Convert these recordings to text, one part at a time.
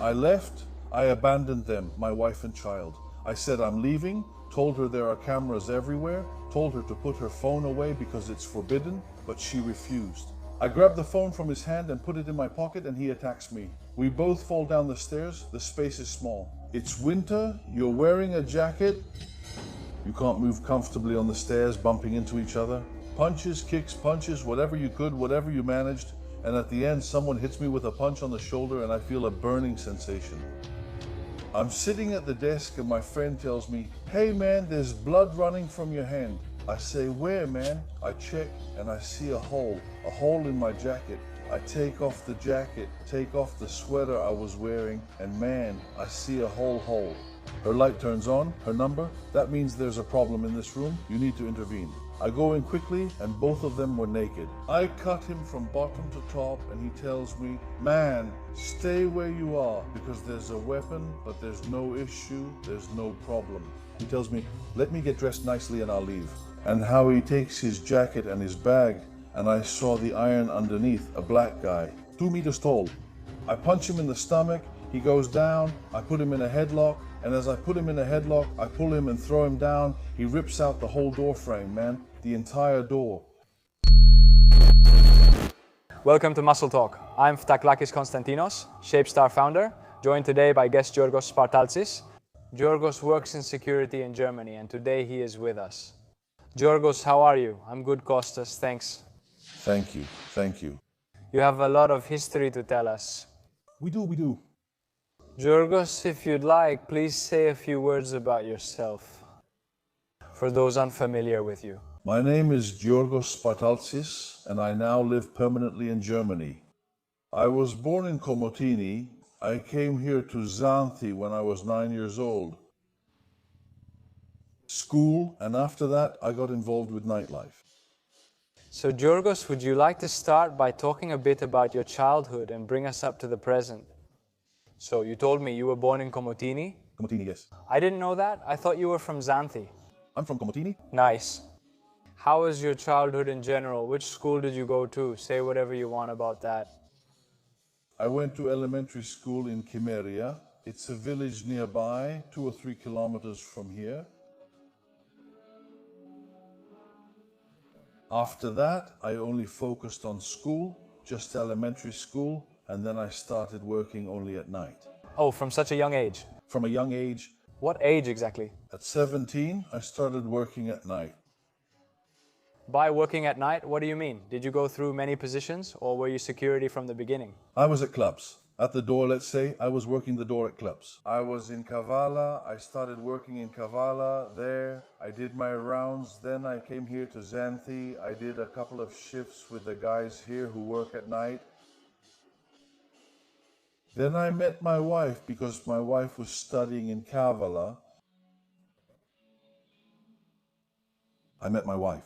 I left, I abandoned them, my wife and child. I said I'm leaving, told her there are cameras everywhere, told her to put her phone away because it's forbidden, but she refused. I grabbed the phone from his hand and put it in my pocket and he attacks me. We both fall down the stairs, the space is small. It's winter, you're wearing a jacket. You can't move comfortably on the stairs, bumping into each other. Punches, kicks, punches, whatever you could, whatever you managed. And at the end, someone hits me with a punch on the shoulder and I feel a burning sensation. I'm sitting at the desk and my friend tells me, "Hey man, there's blood running from your hand." I say, "Where, man?" I check and I see a hole in my jacket. I take off the jacket, take off the sweater I was wearing, and man, I see a whole hole. Her light turns on, her number, that means there's a problem in this room, you need to intervene. I go in quickly and both of them were naked. I cut him from bottom to top and he tells me, "Man, stay where you are because there's a weapon, but there's no issue, there's no problem." He tells me, "Let me get dressed nicely and I'll leave." And how he takes his jacket and his bag and I saw the iron underneath, a black guy, 2 meters tall. I punch him in the stomach, he goes down, I put him in a headlock, and as I put him in a headlock, I pull him and throw him down. He rips out the whole door frame, man, the entire door. Welcome to MuscleTalk. I'm Partalzis Konstantinos, Shapestar founder, joined today by guest Giorgos Partalzis. Giorgos works in security in Germany and today he is with us. Giorgos, how are you? I'm good, Kostas, thanks. Thank you. You have a lot of history to tell us. We do. Giorgos, if you'd like, please say a few words about yourself, for those unfamiliar with you. My name is Giorgos Partalzis, and I now live permanently in Germany. I was born in Komotini. I came here to Xanthi when I was 9 years old. School, and after that, I got involved with nightlife. So Giorgos, would you like to start by talking a bit about your childhood and bring us up to the present? So you told me you were born in Komotini? Komotini, yes. I didn't know that. I thought you were from Xanthi. I'm from Komotini. Nice. How was your childhood in general? Which school did you go to? Say whatever you want about that. I went to elementary school in Chimeria. It's a village nearby, 2 or 3 kilometers from here. After that, I only focused on school, just elementary school, and then I started working only at night. Oh, from such a young age? From a young age. What age exactly? At 17, I started working at night. By working at night, what do you mean? Did you go through many positions, or were you security from the beginning? I was at clubs. At the door, let's say, I was working the door at clubs. I was in Kavala, I started working in Kavala there. I did my rounds, then I came here to Xanthi. I did a couple of shifts with the guys here who work at night. Then I met my wife because my wife was studying in Kavala. I met my wife.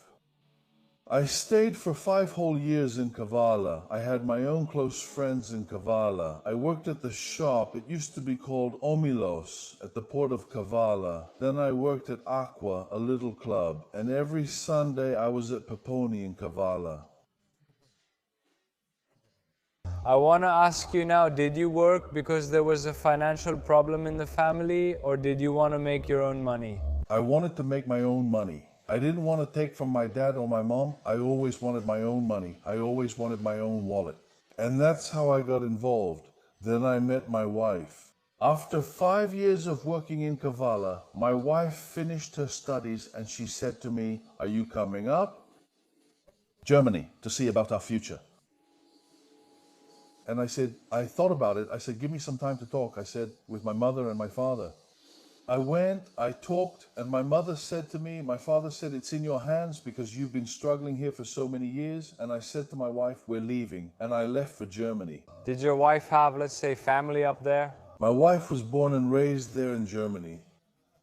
I stayed for 5 whole years in Kavala. I had my own close friends in Kavala. I worked at the shop. It used to be called Omilos at the port of Kavala. Then I worked at Aqua, a little club. And every Sunday I was at Peponi in Kavala. I want to ask you now, did you work because there was a financial problem in the family, or did you want to make your own money? I wanted to make my own money. I didn't want to take from my dad or my mom. I always wanted my own money. I always wanted my own wallet. And that's how I got involved. Then I met my wife. After 5 years of working in Kavala, my wife finished her studies and she said to me, "Are you coming up?" Germany, to see about our future. And I thought about it. I said, "Give me some time to talk." I said, with my mother and my father. I went, I talked, and my mother said to me, my father said, "It's in your hands because you've been struggling here for so many years." And I said to my wife, "We're leaving." And I left for Germany. Did your wife have, let's say, family up there? My wife was born and raised there in Germany.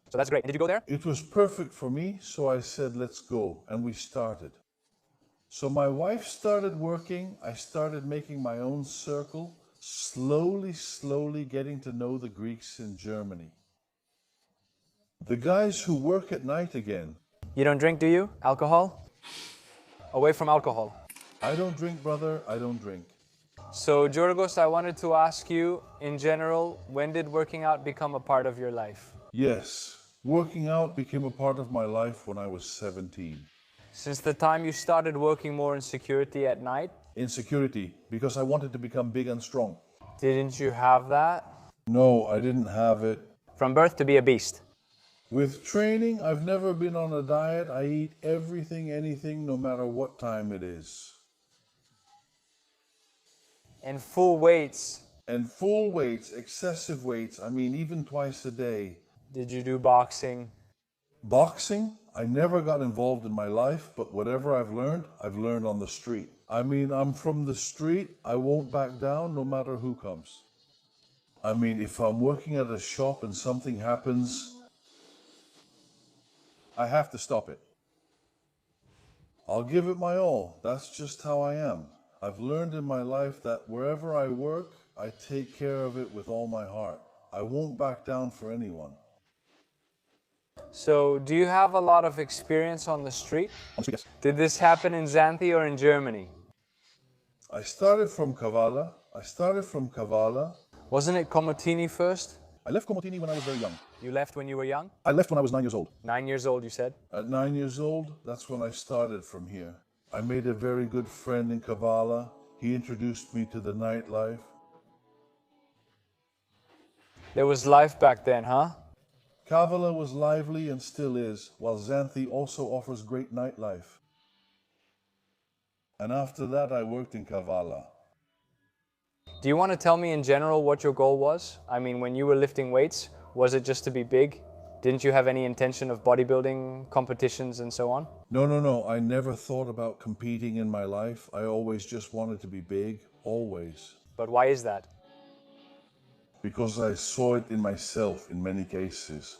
So that's great. Did you go there? It was perfect for me, so I said, "Let's go." And we started. So my wife started working. I started making my own circle, slowly getting to know the Greeks in Germany. The guys who work at night again. You don't drink, do you? Alcohol? Away from alcohol. I don't drink, brother, I don't drink. So, Giorgos, I wanted to ask you, in general, when did working out become a part of your life? Yes, working out became a part of my life when I was 17. Since the time you started working more in security at night? Insecurity, because I wanted to become big and strong. Didn't you have that? No, I didn't have it. From birth to be a beast? With training, I've never been on a diet. I eat everything, anything, no matter what time it is. And full weights? And full weights, excessive weights, even twice a day. Did you do boxing? Boxing, I never got involved in my life, but whatever I've learned on the street. I'm from the street, I won't back down no matter who comes. If I'm working at a shop and something happens, I have to stop it. I'll give it my all. That's just how I am. I've learned in my life that wherever I work, I take care of it with all my heart. I won't back down for anyone. So, do you have a lot of experience on the street? Yes. Did this happen in Xanthi or in Germany? I started from Kavala. Wasn't it Komotini first? I left Komotini when I was very young. You left when you were young? I left when I was 9 years old. 9 years old, you said? At 9 years old, that's when I started from here. I made a very good friend in Kavala. He introduced me to the nightlife. There was life back then, huh? Kavala was lively and still is, while Xanthi also offers great nightlife. And after that, I worked in Kavala. Do you want to tell me in general what your goal was? When you were lifting weights, was it just to be big? Didn't you have any intention of bodybuilding competitions and so on? No. I never thought about competing in my life. I always just wanted to be big, always. But why is that? Because I saw it in myself in many cases.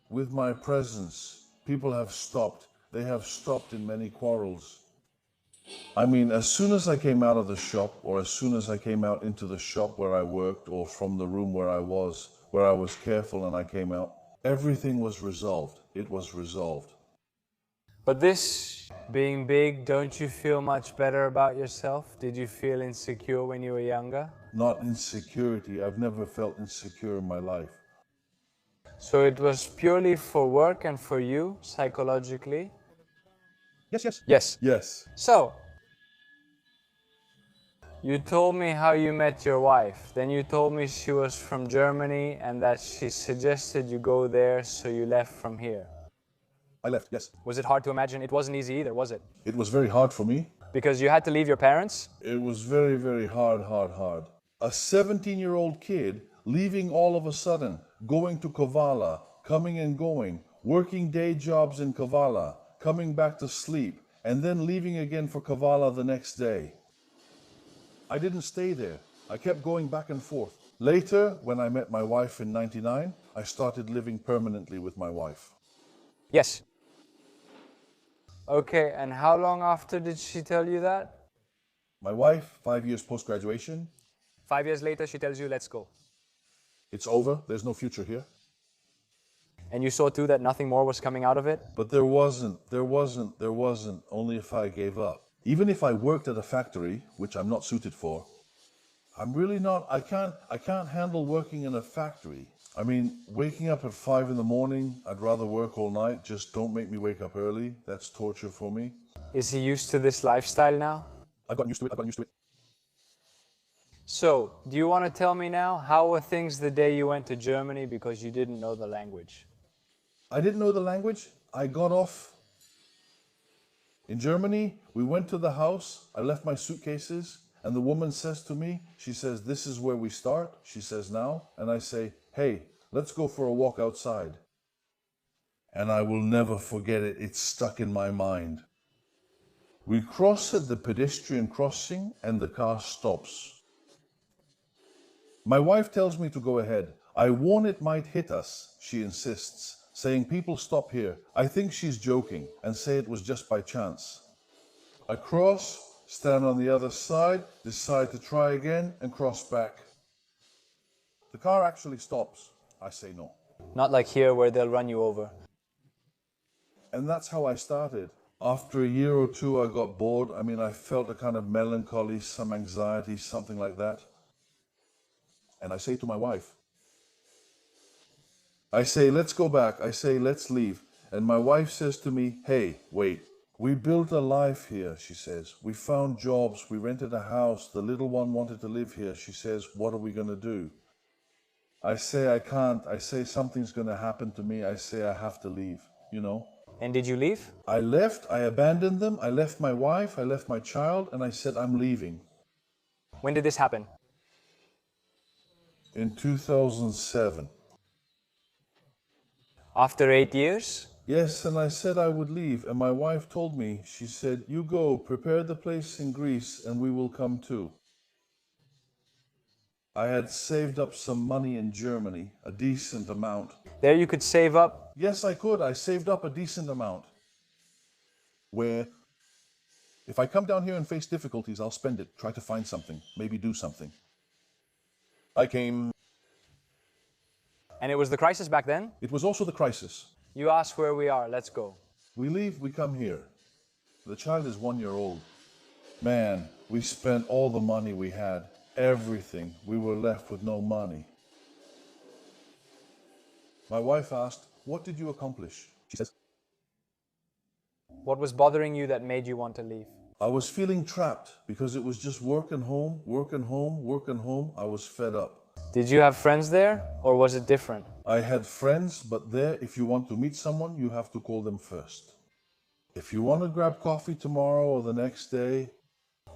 With my presence, people have stopped. They have stopped in many quarrels. As soon as I came out of the shop, or as soon as I came out into the shop where I worked, or from the room where I was careful and I came out, everything was resolved. It was resolved. But this being big, don't you feel much better about yourself? Did you feel insecure when you were younger? Not insecurity. I've never felt insecure in my life. So it was purely for work and for you, psychologically? Yes. So, you told me how you met your wife. Then you told me she was from Germany and that she suggested you go there, so you left from here. I left, yes. Was it hard to imagine? It wasn't easy either, was it? It was very hard for me. Because you had to leave your parents? It was very, very hard. A 17-year-old kid leaving all of a sudden, going to Kavala, coming and going, working day jobs in Kavala, coming back to sleep, and then leaving again for Kavala the next day. I didn't stay there. I kept going back and forth. Later, when I met my wife in '99, I started living permanently with my wife. Yes. Okay, and how long after did she tell you that? My wife, 5 years post-graduation. 5 years later, she tells you, let's go. It's over. There's no future here. And you saw too that nothing more was coming out of it? But there wasn't, only if I gave up. Even if I worked at a factory, which I'm not suited for, I'm really not, I can't handle working in a factory. Waking up at 5 in the morning, I'd rather work all night. Just don't make me wake up early. That's torture for me. Is he used to this lifestyle now? I've gotten used to it. So, do you want to tell me now, how were things the day you went to Germany because you didn't know the language? I didn't know the language. I got off. In Germany, we went to the house. I left my suitcases. And the woman says to me, she says, this is where we start. She says, now. And I say, hey, let's go for a walk outside. And I will never forget it. It's stuck in my mind. We cross at the pedestrian crossing and the car stops. My wife tells me to go ahead. I warn it might hit us, she insists, saying people stop here. I think she's joking and say it was just by chance. I cross, stand on the other side, decide to try again and cross back. The car actually stops. I say no. Not like here where they'll run you over. And that's how I started. After a year or two, I got bored. I mean, I felt a kind of melancholy, some anxiety, something like that. And I say to my wife, I say, let's go back. I say, let's leave. And my wife says to me, hey, wait. We built a life here, she says. We found jobs. We rented a house. The little one wanted to live here. She says, what are we going to do? I say, I can't. I say, something's going to happen to me. I say, I have to leave, you know. And did you leave? I left. I abandoned them. I left my wife. I left my child. And I said, I'm leaving. When did this happen? In 2007. After 8 years? Yes, and I said I would leave, and my wife told me, she said, you go, prepare the place in Greece, and we will come too. I had saved up some money in Germany, a decent amount. There you could save up? Yes, I could. I saved up a decent amount. Where, if I come down here and face difficulties, I'll spend it, try to find something, maybe do something. I came. And it was the crisis back then? It was also the crisis. You asked where we are, let's go. We leave, we come here. The child is 1 year old. Man, we spent all the money we had, everything. We were left with no money. My wife asked, what did you accomplish? She says, what was bothering you that made you want to leave? I was feeling trapped because it was just work and home, work and home, work and home. I was fed up. Did you have friends there, or was it different? I had friends, but there, if you want to meet someone, you have to call them first. If you want to grab coffee tomorrow or the next day,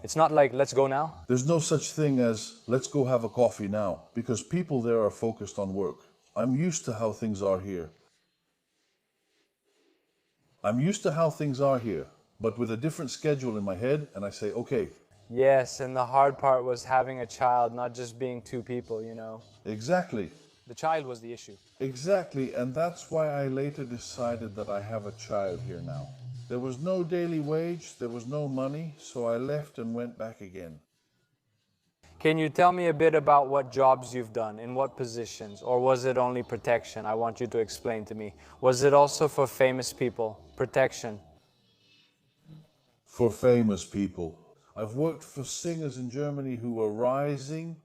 it's not like, let's go now? There's no such thing as, let's go have a coffee now, because people there are focused on work. I'm used to how things are here. But with a different schedule in my head, and I say, okay. Yes, and the hard part was having a child, not just being two people, you know. Exactly. The child was the issue. Exactly, and that's why I later decided that I have a child here now. There was no daily wage, there was no money, so I left and went back again. Can you tell me a bit about what jobs you've done, in what positions, or was it only protection? I want you to explain to me. Was it also for famous people, protection? For famous people. I've worked for singers in Germany who were rising.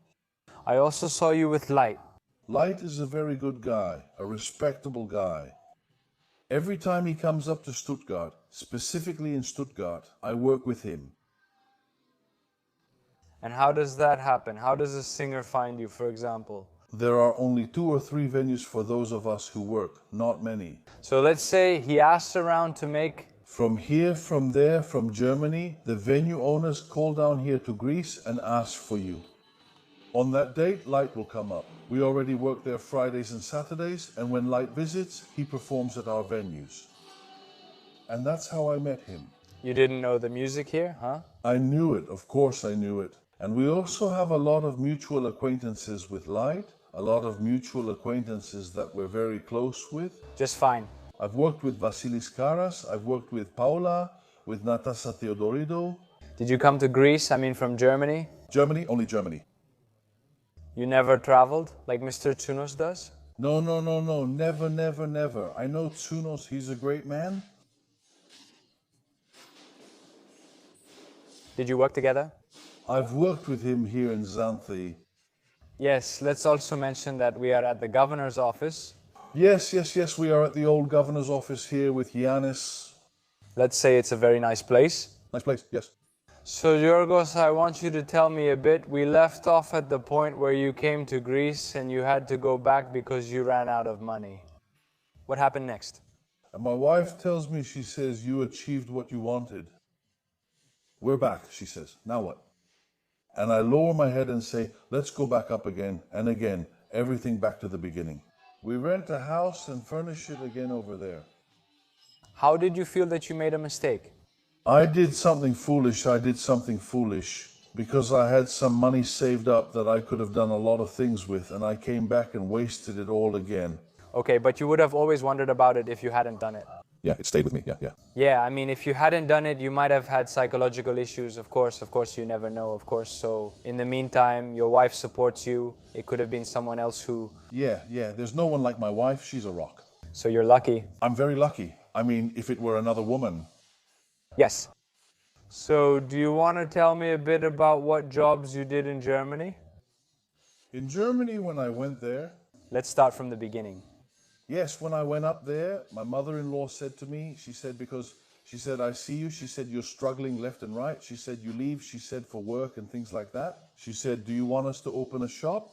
I also saw you with Light. Light is a very good guy, a respectable guy. Every time he comes up to Stuttgart, specifically in Stuttgart, I work with him. And how does that happen? How does a singer find you, for example? There are only 2 or 3 venues for those of us who work, not many. So let's say he asks around to make... From here, from there, from Germany, the venue owners call down here to Greece and ask for you. On that date, Light will come up. We already work there Fridays and Saturdays, and when Light visits, he performs at our venues. And that's how I met him. You didn't know the music here, huh? I knew it, of course I knew it. And we also have a lot of mutual acquaintances with Light, a lot of mutual acquaintances that we're very close with. Just fine. I've worked with Vasilis Karas, I've worked with Paula, with Natasha Theodoridou. Did you come to Greece, from Germany? Germany, only Germany. You never traveled, like Mr. Tsunos does? No, never, never, never. I know Tsunos, he's a great man. Did you work together? I've worked with him here in Xanthi. Yes, let's also mention that we are at the governor's office. Yes, we are at the old governor's office here with Giannis. Let's say it's a very nice place. Nice place, yes. So Giorgos, I want you to tell me a bit. We left off at the point where you came to Greece and you had to go back because you ran out of money. What happened next? And my wife tells me, she says, you achieved what you wanted. We're back, she says. Now what? And I lower my head and say, let's go back up again and again, everything back to the beginning. We rent a house and furnish it again over there. How did you feel that you made a mistake? I did something foolish because I had some money saved up that I could have done a lot of things with, and I came back and wasted it all again. Okay, but you would have always wondered about it if you hadn't done it. Yeah, it stayed with me, yeah. Yeah, if you hadn't done it, you might have had psychological issues, of course, you never know, of course. So in the meantime, your wife supports you. It could have been someone else who... Yeah, there's no one like my wife, she's a rock. So you're lucky. I'm very lucky. If it were another woman, Yes. So, do you want to tell me a bit about what jobs you did in Germany? In Germany, when I went there, Let's start from the beginning. yes, when I went up there, my mother-in-law said to me, she said, I see you. She said, you're struggling left and right. She said, you leave, she said, for work and things like that. She said, do you want us to open a shop?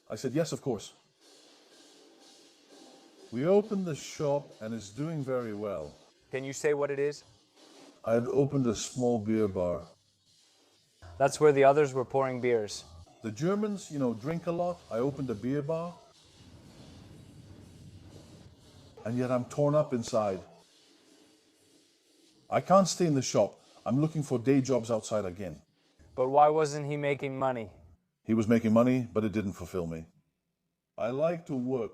I said, yes, of course. We opened the shop and it's doing very well. Can you say what it is? I had opened a small beer bar. That's where the others were pouring beers. The Germans, drink a lot. I opened a beer bar. And yet I'm torn up inside. I can't stay in the shop. I'm looking for day jobs outside again. But why wasn't he making money? He was making money, but it didn't fulfill me. I like to work.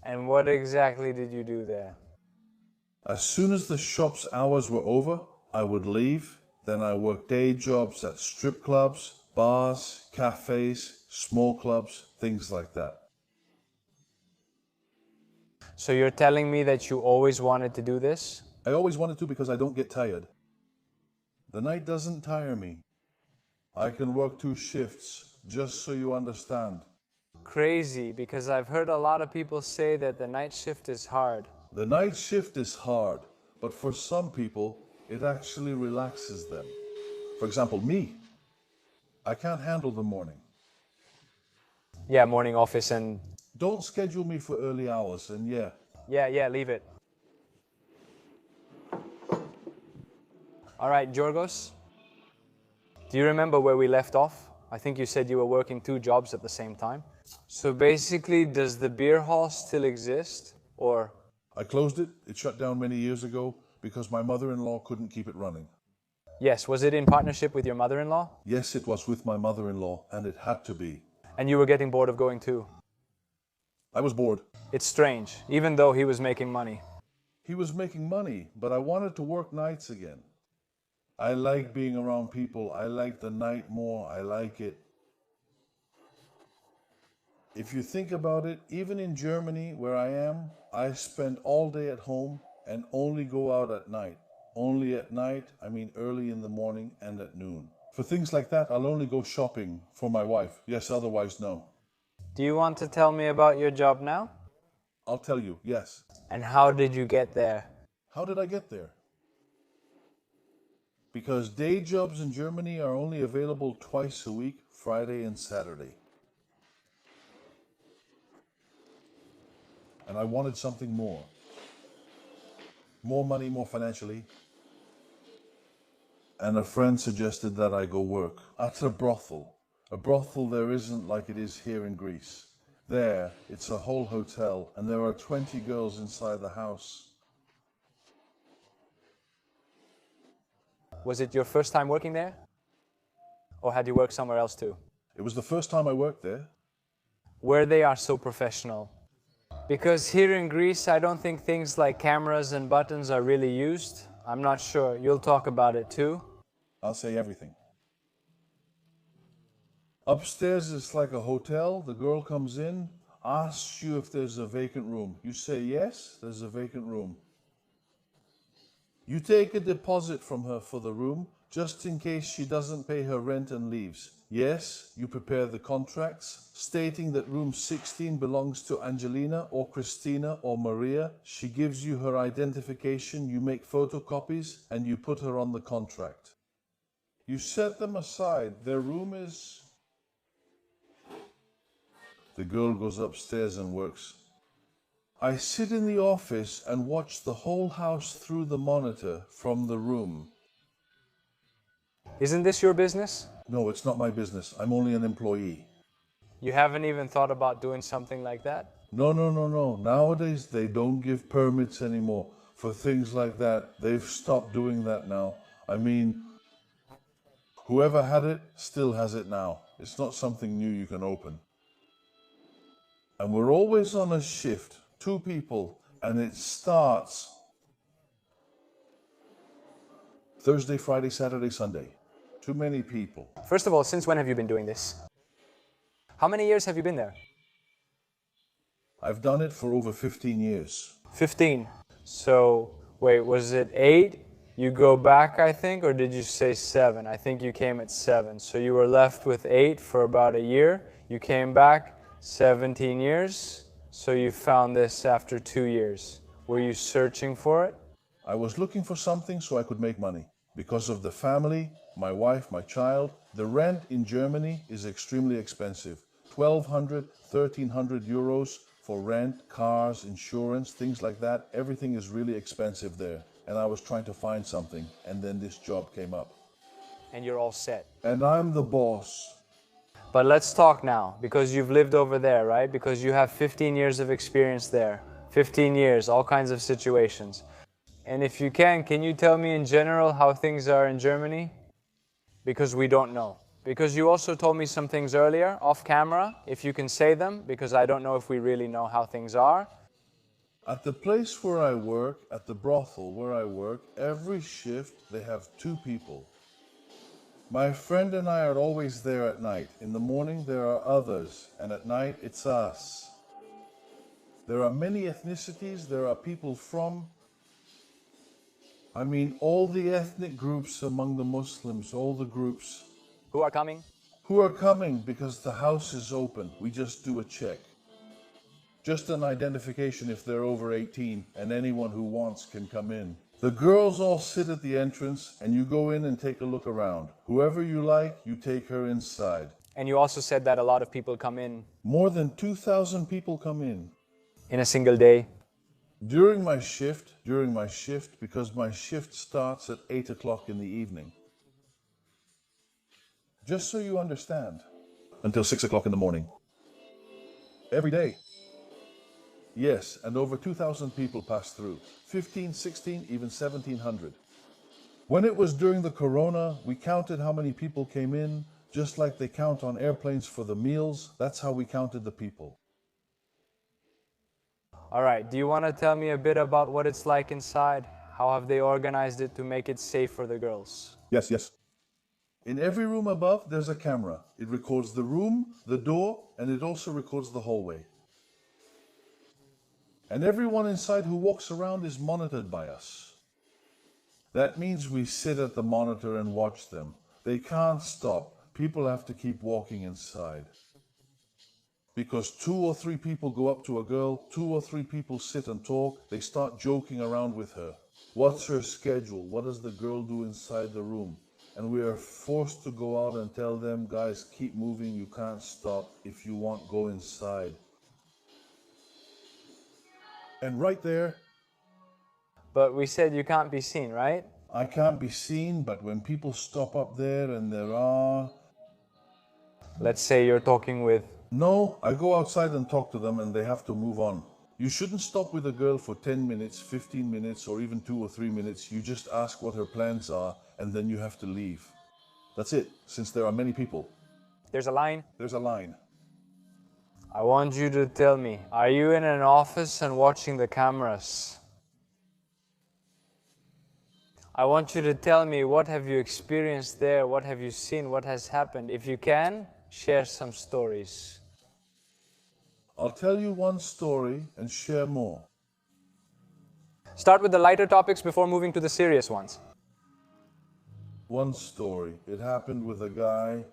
And what exactly did you do there? As soon as the shop's hours were over, I would leave. Then I worked day jobs at strip clubs, bars, cafes, small clubs, things like that. So you're telling me that you always wanted to do this? I always wanted to because I don't get tired. The night doesn't tire me. I can work 2 shifts, just so you understand. Crazy, because I've heard a lot of people say that the night shift is hard. The night shift is hard, but for some people, it actually relaxes them. For example, me. I can't handle the morning. Yeah, morning office and... Don't schedule me for early hours, and Yeah, leave it. All right, Giorgos, do you remember where we left off? I think you said you were working 2 jobs at the same time. So basically, does the beer hall still exist, or? I closed it. It shut down many years ago because my mother-in-law couldn't keep it running. Yes, was it in partnership with your mother-in-law? Yes, it was with my mother-in-law, and it had to be. And you were getting bored of going too? I was bored. It's strange, even though he was making money. He was making money, but I wanted to work nights again. I like being around people. I like the night more. I like it. If you think about it, even in Germany, where I am, I spend all day at home and only go out at night. Only at night, I mean early in the morning and at noon. For things like that, I'll only go shopping for my wife. Yes, otherwise, no. Do you want to tell me about your job now? I'll tell you, yes. And how did you get there? How did I get there? Because day jobs in Germany are only available twice a week, Friday and Saturday. And I wanted something more. More money, more financially. And a friend suggested that I go work at a brothel. A brothel there isn't like it is here in Greece. There, it's a whole hotel, and there are 20 girls inside the house. Was it your first time working there? Or had you worked somewhere else too? It was the first time I worked there. Where they are so professional. Because here in Greece, I don't think things like cameras and buttons are really used. I'm not sure. You'll talk about it too. I'll say everything. Upstairs, it's like a hotel. The girl comes in, asks you if there's a vacant room. You say yes, there's a vacant room. You take a deposit from her for the room, just in case she doesn't pay her rent and leaves. Yes, you prepare the contracts, stating that room 16 belongs to Angelina or Christina or Maria. She gives you her identification, you make photocopies, and you put her on the contract. You set them aside. Their room is... The girl goes upstairs and works. I sit in the office and watch the whole house through the monitor from the room. Isn't this your business? No, it's not my business. I'm only an employee. You haven't even thought about doing something like that? No. Nowadays, they don't give permits anymore for things like that. They've stopped doing that now. I mean, whoever had it still has it now. It's not something new you can open. And we're always on a shift, 2 people, and it starts Thursday, Friday, Saturday, Sunday. Too many people. First of all, since when have you been doing this? How many years have you been there? I've done it for over 15 years. 15. So, Wait, was it 8? You go back, I think, or did you say 7? I think you came at 7. So you were left with 8 for about a year. You came back 17 years. So you found this after 2 years. Were you searching for it? I was looking for something so I could make money. Because of the family, my wife, my child, the rent in Germany is extremely expensive. 1,200, 1,300 euros for rent, cars, insurance, things like that. Everything is really expensive there. And I was trying to find something, and then this job came up. And you're all set. And I'm the boss. But let's talk now, because you've lived over there, right? Because you have 15 years of experience there. 15 years, all kinds of situations. And if you can you tell me in general how things are in Germany? Because we don't know. Because you also told me some things earlier, off camera, if you can say them, because I don't know if we really know how things are. At the place where I work, at the brothel where I work, every shift they have 2 people. My friend and I are always there at night. In the morning there are others, and at night it's us. There are many ethnicities, there are people from, all the ethnic groups among the Muslims, all the groups. Who are coming? Who are coming because the house is open. We just do a check. Just an identification if they're over 18, and anyone who wants can come in. The girls all sit at the entrance, and you go in and take a look around. Whoever you like, you take her inside. And you also said that a lot of people come in. More than 2,000 people come in. In a single day. During my shift, because my shift starts at 8 o'clock in the evening. Just so you understand. Until 6 o'clock in the morning. Every day. Yes, and over 2,000 people pass through. 15, 16, even 1,700. When it was during the corona, we counted how many people came in, just like they count on airplanes for the meals. That's how we counted the people. All right, do you want to tell me a bit about what it's like inside? How have they organized it to make it safe for the girls? Yes. In every room above, there's a camera. It records the room, the door, and it also records the hallway. And everyone inside who walks around is monitored by us. That means we sit at the monitor and watch them. They can't stop. People have to keep walking inside. Because 2 or 3 people go up to a girl, 2 or 3 people sit and talk, they start joking around with her. What's her schedule? What does the girl do inside the room? And we are forced to go out and tell them, guys, keep moving, you can't stop. If you want, go inside. And right there... But we said you can't be seen, right? I can't be seen, but when people stop up there and there are... Let's say you're talking with... No, I go outside and talk to them and they have to move on. You shouldn't stop with a girl for 10 minutes, 15 minutes, or even 2 or 3 minutes. You just ask what her plans are and then you have to leave. That's it, since there are many people. There's a line? There's a line. I want you to tell me, are you in an office and watching the cameras? I want you to tell me, what have you experienced there? What have you seen? What has happened? If you can, share some stories. I'll tell you one story and share more. Start with the lighter topics before moving to the serious ones. One story. It happened with a guy.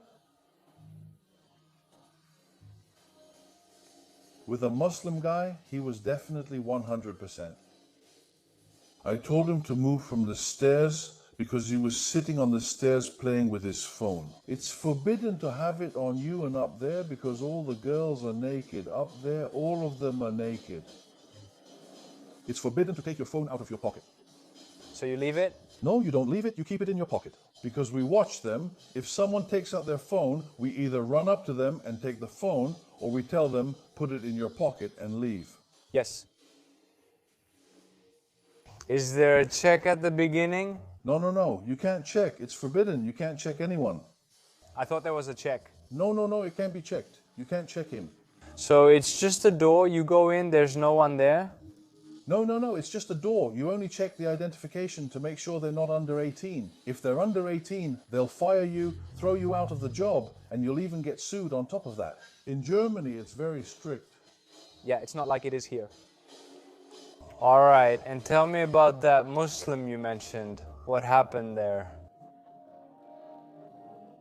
With a Muslim guy, he was definitely 100%. I told him to move from the stairs because he was sitting on the stairs playing with his phone. It's forbidden to have it on you and up there because all the girls are naked. Up there, all of them are naked. It's forbidden to take your phone out of your pocket. So you leave it? No, you don't leave it, you keep it in your pocket. Because we watch them. If someone takes out their phone, we either run up to them and take the phone, or we tell them, put it in your pocket and leave. Yes. Is there a check at the beginning? No, you can't check. It's forbidden. You can't check anyone. I thought there was a check. No, it can't be checked. You can't check him. So it's just a door, you go in, there's no one there? No, it's just a door. You only check the identification to make sure they're not under 18. If they're under 18, they'll fire you, throw you out of the job, and you'll even get sued on top of that. In Germany, it's very strict. Yeah, it's not like it is here. All right, and tell me about that Muslim you mentioned. What happened there?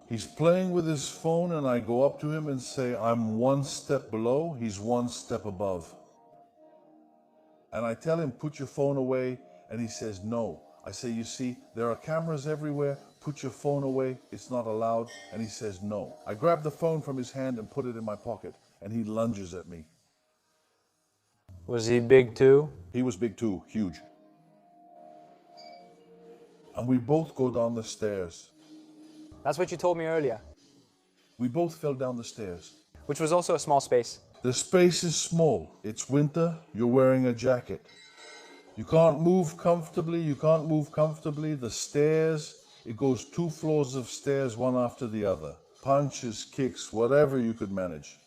He's playing with his phone and I go up to him and say, I'm one step below, he's one step above. And I tell him, put your phone away, and he says, no. I say, you see, there are cameras everywhere, put your phone away, it's not allowed, and he says, no. I grab the phone from his hand and put it in my pocket, and he lunges at me. Was he big too? He was big too, huge. And we both go down the stairs. That's what you told me earlier. We both fell down the stairs. Which was also a small space. The space is small. It's winter, you're wearing a jacket. You can't move comfortably, The stairs, it goes 2 floors of stairs, one after the other. Punches, kicks, whatever you could manage.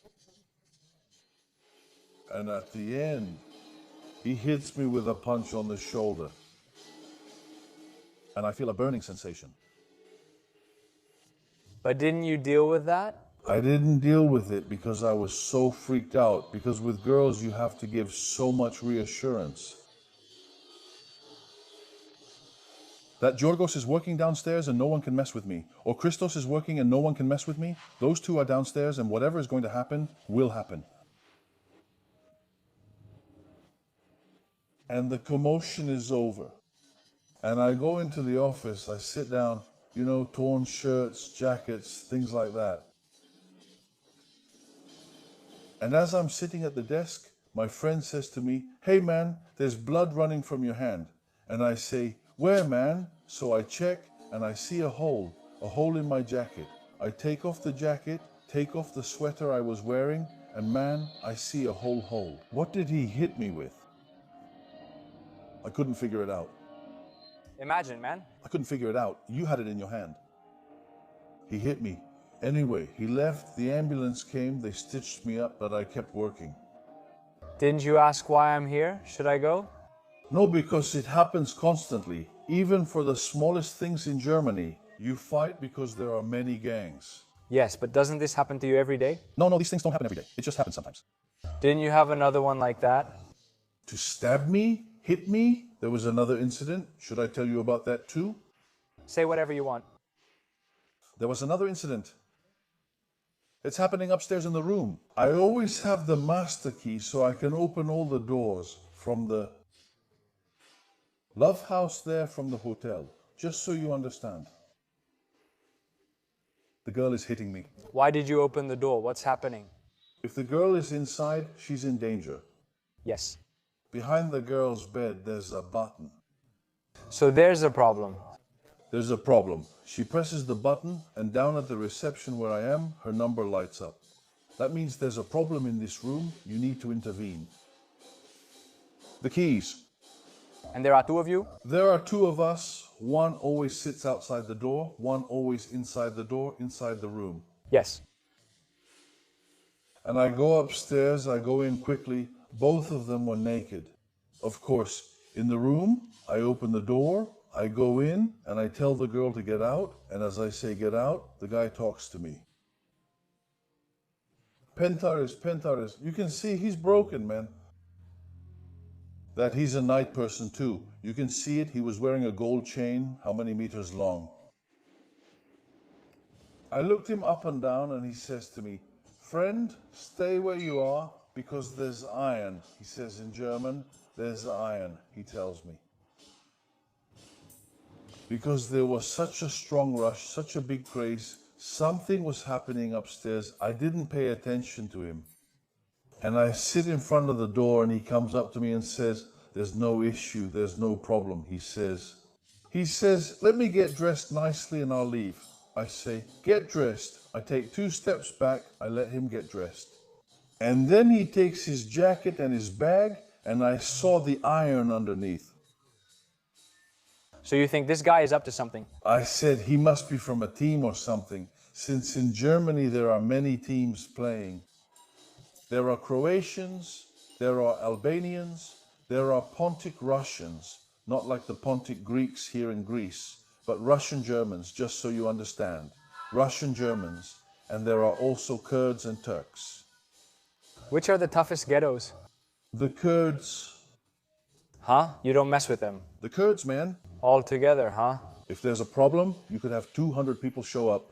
And at the end, he hits me with a punch on the shoulder. And I feel a burning sensation. But didn't you deal with that? I didn't deal with it because I was so freaked out. Because with girls, you have to give so much reassurance. That Giorgos is working downstairs and no one can mess with me. Or Christos is working and no one can mess with me. Those two are downstairs and whatever is going to happen will happen. And the commotion is over. And I go into the office, I sit down, you know, torn shirts, jackets, things like that. And as I'm sitting at the desk, my friend says to me, hey man, there's blood running from your hand. And I say, where man? So I check and I see a hole in my jacket. I take off the jacket, take off the sweater I was wearing, and man, I see a whole hole. What did he hit me with? I couldn't figure it out. Imagine, man. I couldn't figure it out. You had it in your hand. He hit me. Anyway, he left, the ambulance came, they stitched me up, but I kept working. Didn't you ask why I'm here? Should I go? No, because it happens constantly. Even for the smallest things in Germany, you fight because there are many gangs. Yes, but doesn't this happen to you every day? No, these things don't happen every day. It just happens sometimes. Didn't you have another one like that? To stab me, hit me, there was another incident. Should I tell you about that too? Say whatever you want. There was another incident. It's happening upstairs in the room. I always have the master key so I can open all the doors from the love house there from the hotel, just so you understand. The girl is hitting me. Why did you open the door? What's happening? If the girl is inside, she's in danger. Yes. Behind the girl's bed, there's a button. So there's a problem. There's a problem. She presses the button, and down at the reception where I am, her number lights up. That means there's a problem in this room. You need to intervene. The keys. And there are 2 of you? There are 2 of us. One always sits outside the door, one always inside the door, inside the room. Yes. And I go upstairs, I go in quickly. Both of them were naked. Of course, in the room, I open the door, I go in, and I tell the girl to get out. And as I say get out, the guy talks to me. Partalzis, you can see he's broken, man. That he's a night person too. You can see it, he was wearing a gold chain, how many meters long. I looked him up and down and he says to me, friend, stay where you are because there's iron. He says in German, there's iron, he tells me. Because there was such a strong rush, such a big craze, something was happening upstairs. I didn't pay attention to him. And I sit in front of the door and he comes up to me and says, there's no issue, there's no problem, he says. He says, let me get dressed nicely and I'll leave. I say, get dressed. I take 2 steps back, I let him get dressed. And then he takes his jacket and his bag and I saw the iron underneath. So you think this guy is up to something? I said, he must be from a team or something, since in Germany there are many teams playing. There are Croatians, there are Albanians, there are Pontic Russians, not like the Pontic Greeks here in Greece, but Russian Germans, just so you understand. Russian Germans, and there are also Kurds and Turks. Which are the toughest ghettos? The Kurds. Huh? You don't mess with them? The Kurds, man. All together, huh? If there's a problem, you could have 200 people show up.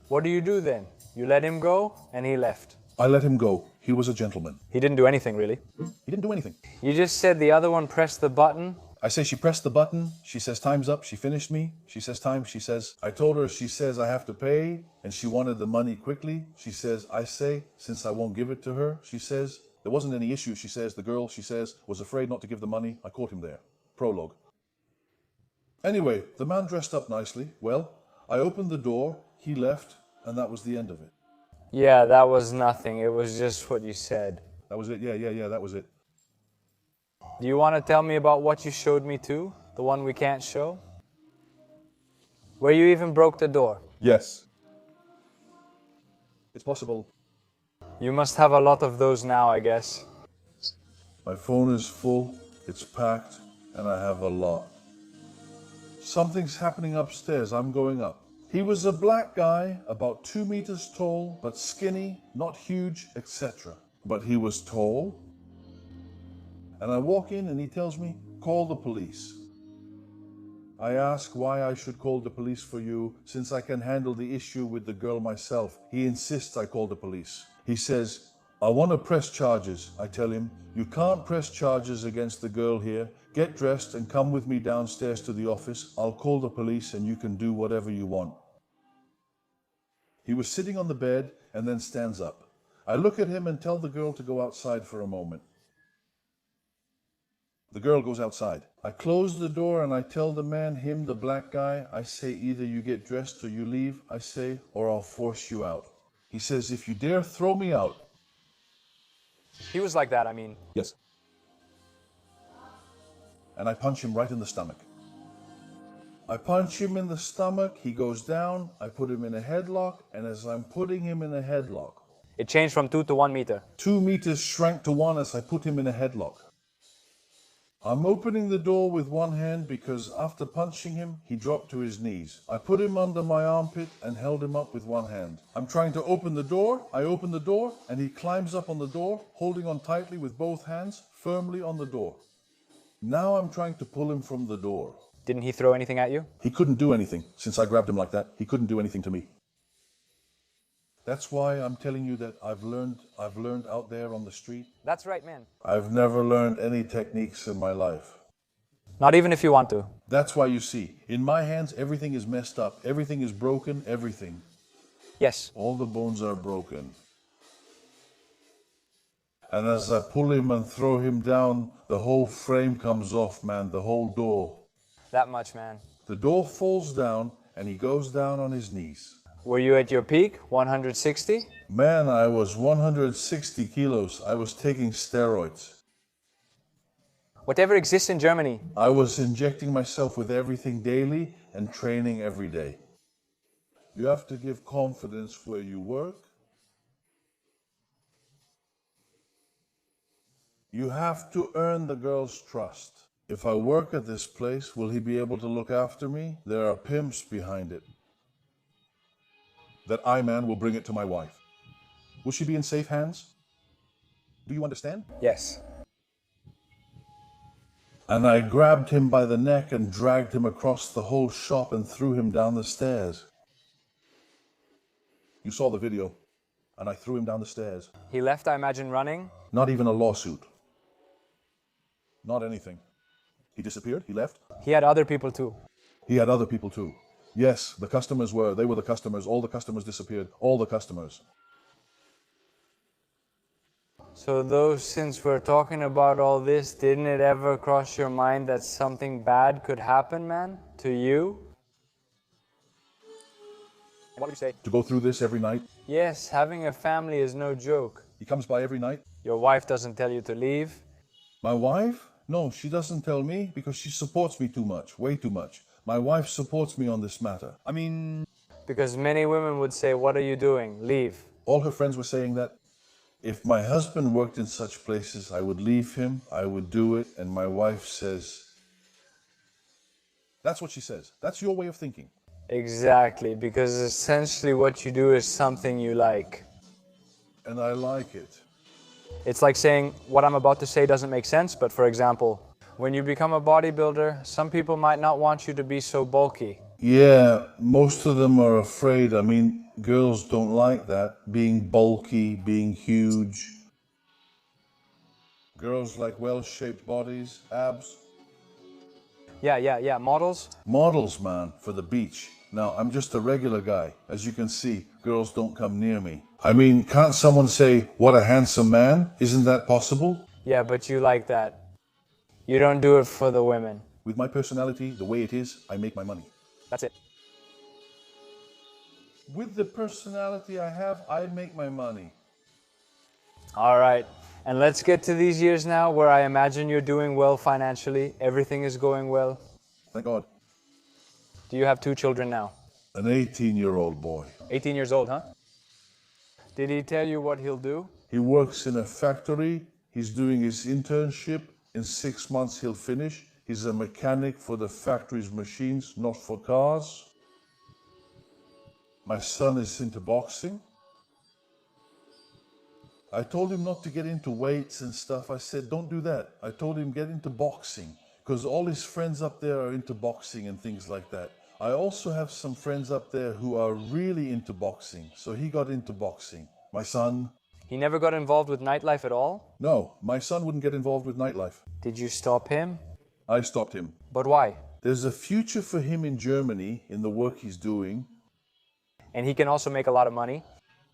What do you do then? You let him go, and he left. I let him go. He was a gentleman. He didn't do anything, really. He didn't do anything. You just said the other one pressed the button. I say she pressed the button. She says, time's up. She finished me. She says, time. She says, I told her, she says, I have to pay. And she wanted the money quickly. She says, I say, since I won't give it to her, she says, there wasn't any issue. She says, the girl, she says, was afraid not to give the money. I caught him there. Prologue. Anyway, the man dressed up nicely. Well, I opened the door. He left. And that was the end of it. Yeah, that was nothing. It was just what you said. That was it. Yeah, that was it. Do you want to tell me about what you showed me too? The one we can't show? Where you even broke the door? Yes. It's possible. You must have a lot of those now, I guess. My phone is full, it's packed, and I have a lot. Something's happening upstairs. I'm going up. He was a black guy, about 2 meters tall, but skinny, not huge, etc. But he was tall. And I walk in and he tells me, call the police. I ask why I should call the police for you, since I can handle the issue with the girl myself. He insists I call the police. He says, I want to press charges. I tell him, you can't press charges against the girl here. Get dressed and come with me downstairs to the office. I'll call the police and you can do whatever you want. He was sitting on the bed and then stands up. I look at him and tell the girl to go outside for a moment. The girl goes outside. I close the door and I tell the man, him, the black guy, I say, either you get dressed or you leave, I say, or I'll force you out. He says, if you dare throw me out. He was like that, I mean. Yes. And I punch him right in the stomach. I punch him in the stomach, he goes down, I put him in a headlock, and as I'm putting him in a headlock, It changed from 2 to 1 meter. 2 meters shrank to 1 as I put him in a headlock. I'm opening the door with one hand because after punching him, he dropped to his knees. I put him under my armpit and held him up with one hand. I'm trying to open the door. I open the door and he climbs up on the door, holding on tightly with both hands, firmly on the door. Now I'm trying to pull him from the door. Didn't he throw anything at you? He couldn't do anything. Since I grabbed him like that, he couldn't do anything to me. That's why I'm telling you that I've learned out there on the street. That's right, man. I've never learned any techniques in my life. Not even if you want to. That's why you see, in my hands, everything is messed up. Everything is broken, everything. Yes. All the bones are broken. And as I pull him and throw him down, the whole frame comes off, man, the whole door. That much, man. The door falls down and he goes down on his knees. Were you at your peak, 160? Man, I was 160 kilos. I was taking steroids. Whatever exists in Germany. I was injecting myself with everything daily and training every day. You have to give confidence where you work. You have to earn the girl's trust. If I work at this place, will he be able to look after me? There are pimps behind it. That I, man, will bring it to my wife. Will she be in safe hands? Do you understand? Yes. And I grabbed him by the neck and dragged him across the whole shop and threw him down the stairs. You saw the video, and I threw him down the stairs. He left, I imagine, running? Not even a lawsuit. Not anything. He disappeared, he left. He had other people too. He had other people too. Yes, the customers they were the customers. All the customers disappeared. All the customers. So those, since we're talking about all this, didn't it ever cross your mind that something bad could happen, man? To you? What did you say? To go through this every night? Yes, having a family is no joke. He comes by every night? Your wife doesn't tell you to leave? My wife? No, she doesn't tell me because she supports me too much, way too much. My wife supports me on this matter. I mean... Because many women would say, what are you doing? Leave. All her friends were saying that. If my husband worked in such places, I would leave him, I would do it, and my wife says... That's what she says. That's your way of thinking. Exactly, because essentially what you do is something you like. And I like it. It's like saying what I'm about to say doesn't make sense, but for example, when you become a bodybuilder, some people might not want you to be so bulky. Yeah, most of them are afraid. I mean, girls don't like that, being bulky, being huge. Girls like well-shaped bodies, abs. Yeah, models. Models, man, for the beach. Now, I'm just a regular guy. As you can see, girls don't come near me. I mean, can't someone say, what a handsome man? Isn't that possible? Yeah, but you like that. You don't do it for the women. With my personality, the way it is, I make my money. That's it. With the personality I have, I make my money. All right. And let's get to these years now where I imagine you're doing well financially. Everything is going well. Thank God. Do you have 2 children now? An 18-year-old boy. 18 years old, huh? Did he tell you what he'll do? He works in a factory. He's doing his internship. In 6 months, he'll finish. He's a mechanic for the factory's machines, not for cars. My son is into boxing. I told him not to get into weights and stuff. I said, don't do that. I told him get into boxing because all his friends up there are into boxing and things like that. I also have some friends up there who are really into boxing. So he got into boxing. My son. He never got involved with nightlife at all? No, my son wouldn't get involved with nightlife. Did you stop him? I stopped him. But why? There's a future for him in Germany in the work he's doing. And he can also make a lot of money.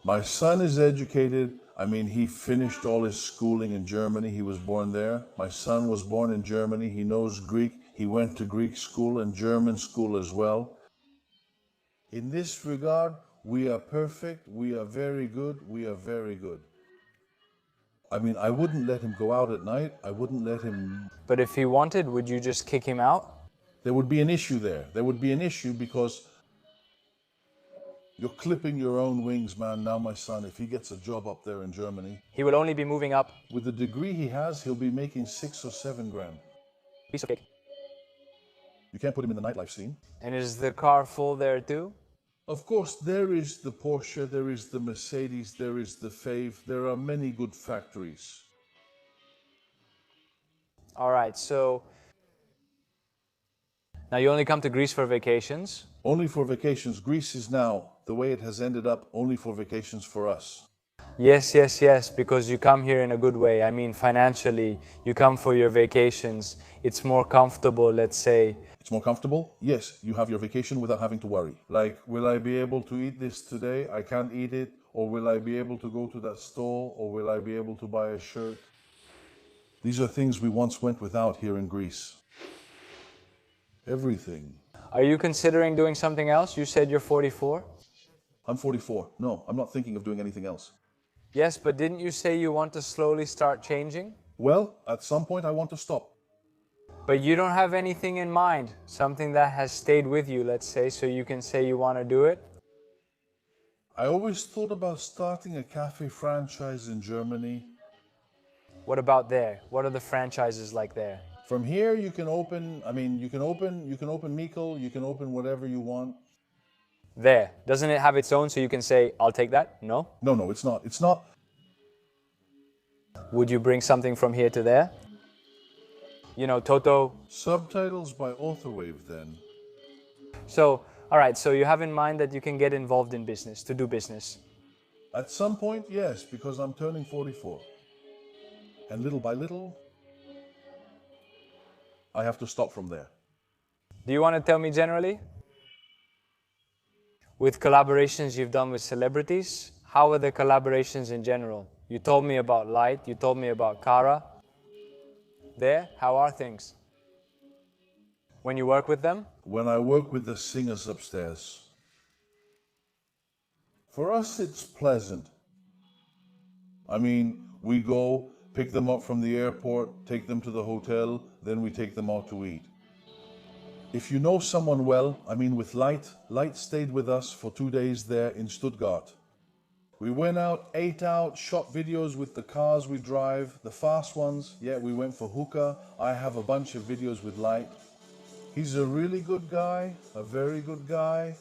My son is educated. I mean, he finished all his schooling in Germany. He was born there. My son was born in Germany. He knows Greek. He went to Greek school and German school as well. In this regard, we are perfect. We are very good. We are very good. I mean, I wouldn't let him go out at night. I wouldn't let him... But if he wanted, would you just kick him out? There would be an issue there. There would be an issue because you're clipping your own wings, man. Now my son, if he gets a job up there in Germany... He will only be moving up. With the degree he has, he'll be making 6 or 7 grand. Piece of cake. You can't put him in the nightlife scene. And is the car full there too? Of course, there is the Porsche, there is the Mercedes, there is the Fave. There are many good factories. All right, so now you only come to Greece for vacations? Only for vacations. Greece is now, the way it has ended up, only for vacations for us. Yes, because you come here in a good way. I mean, financially, you come for your vacations. It's more comfortable, let's say. It's more comfortable? Yes, you have your vacation without having to worry. Like, will I be able to eat this today? I can't eat it. Or will I be able to go to that store? Or will I be able to buy a shirt? These are things we once went without here in Greece. Everything. Are you considering doing something else? You said you're 44? I'm 44. No, I'm not thinking of doing anything else. Yes, but didn't you say you want to slowly start changing? Well, at some point I want to stop. But you don't have anything in mind, something that has stayed with you, let's say, so you can say you want to do it? I always thought about starting a cafe franchise in Germany. What about there? What are the franchises like there? From here you can open, you can open Mikkel, you can open whatever you want. There. Doesn't it have its own so you can say, I'll take that? No? No, it's not. It's not. Would you bring something from here to there? You know, Toto. Subtitles by Authorwave then. So, all right, so you have in mind that you can get involved in business, to do business. At some point, yes, because I'm turning 44. And little by little, I have to stop from there. Do you want to tell me generally? With collaborations you've done with celebrities, how are the collaborations in general? You told me about Light, you told me about Kara. There, how are things? When you work with them? When I work with the singers upstairs. For us, it's pleasant. I mean, we go, pick them up from the airport, take them to the hotel, then we take them out to eat. If you know someone well, with Light stayed with us for 2 days there in Stuttgart. We went out, ate out, shot videos with the cars we drive, the fast ones. Yeah, we went for hookah. I have a bunch of videos with Light. He's a really good guy, a very good guy.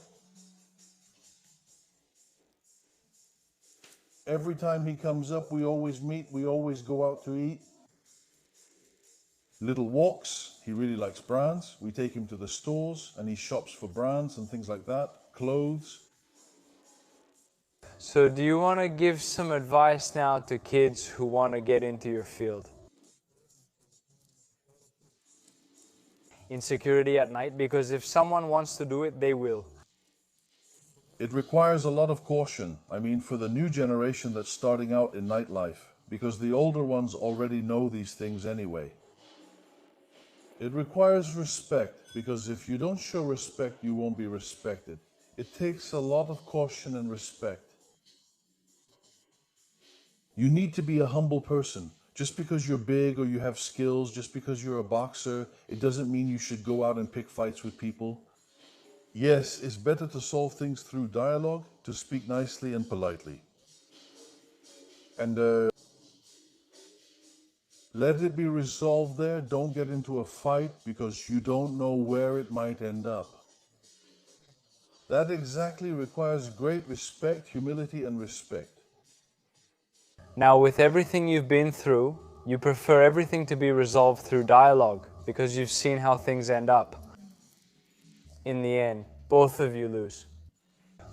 Every time he comes up, we always meet, we always go out to eat. Little walks, he really likes brands. We take him to the stores and he shops for brands and things like that, clothes. So do you want to give some advice now to kids who want to get into your field? Insecurity at night, because if someone wants to do it, they will. It requires a lot of caution. I mean, for the new generation that's starting out in nightlife, because the older ones already know these things anyway. It requires respect, because if you don't show respect, you won't be respected. It takes a lot of caution and respect. You need to be a humble person. Just because you're big or you have skills, just because you're a boxer, it doesn't mean you should go out and pick fights with people. Yes, it's better to solve things through dialogue, to speak nicely and politely. And let it be resolved there. Don't get into a fight because you don't know where it might end up. That exactly requires great respect, humility and respect. Now, with everything you've been through, you prefer everything to be resolved through dialogue because you've seen how things end up. In the end, both of you lose.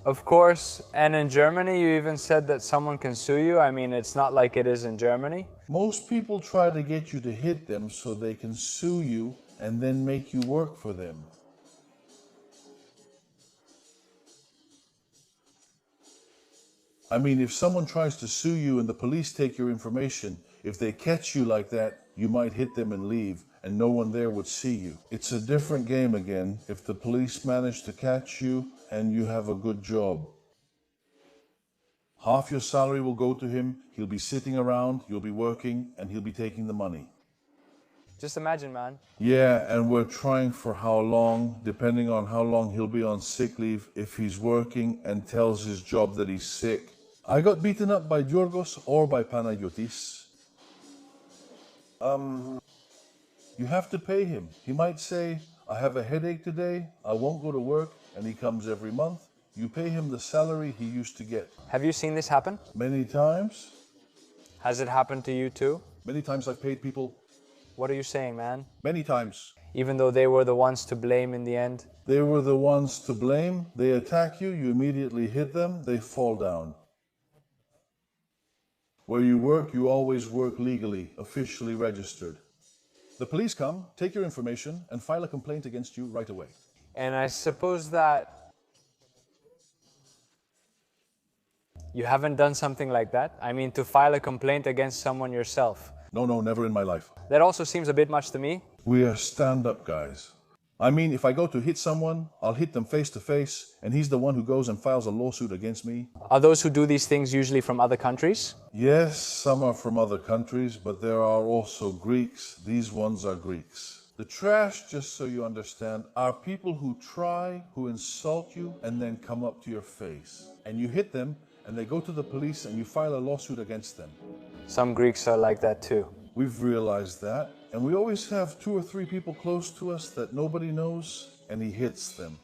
Of course, and in Germany, you even said that someone can sue you. I mean, it's not like it is in Germany. Most people try to get you to hit them so they can sue you and then make you work for them. I mean, if someone tries to sue you and the police take your information, if they catch you like that, you might hit them and leave, and no one there would see you. It's a different game again if the police manage to catch you and you have a good job. Half your salary will go to him, he'll be sitting around, you'll be working, and he'll be taking the money. Just imagine, man. Yeah, and we're trying for how long, depending on how long he'll be on sick leave, if he's working and tells his job that he's sick. I got beaten up by Giorgos or by Panagiotis. You have to pay him. He might say, I have a headache today, I won't go to work, and he comes every month. You pay him the salary he used to get. Have you seen this happen? Many times. Has it happened to you too? Many times I've paid people. What are you saying, man? Many times. Even though they were the ones to blame in the end? They were the ones to blame. They attack you, you immediately hit them, they fall down. Where you work, you always work legally, officially registered. The police come, take your information, and file a complaint against you right away. And I suppose that you haven't done something like that? I mean, to file a complaint against someone yourself. No, never in my life. That also seems a bit much to me. We are stand-up guys. I mean, if I go to hit someone, I'll hit them face to face, and he's the one who goes and files a lawsuit against me. Are those who do these things usually from other countries? Yes, some are from other countries, but there are also Greeks. These ones are Greeks. The trash, just so you understand, are people who try, who insult you, and then come up to your face. And you hit them, and they go to the police, and you file a lawsuit against them. Some Greeks are like that too. We've realized that, and we always have 2 or 3 people close to us that nobody knows, and he hits them.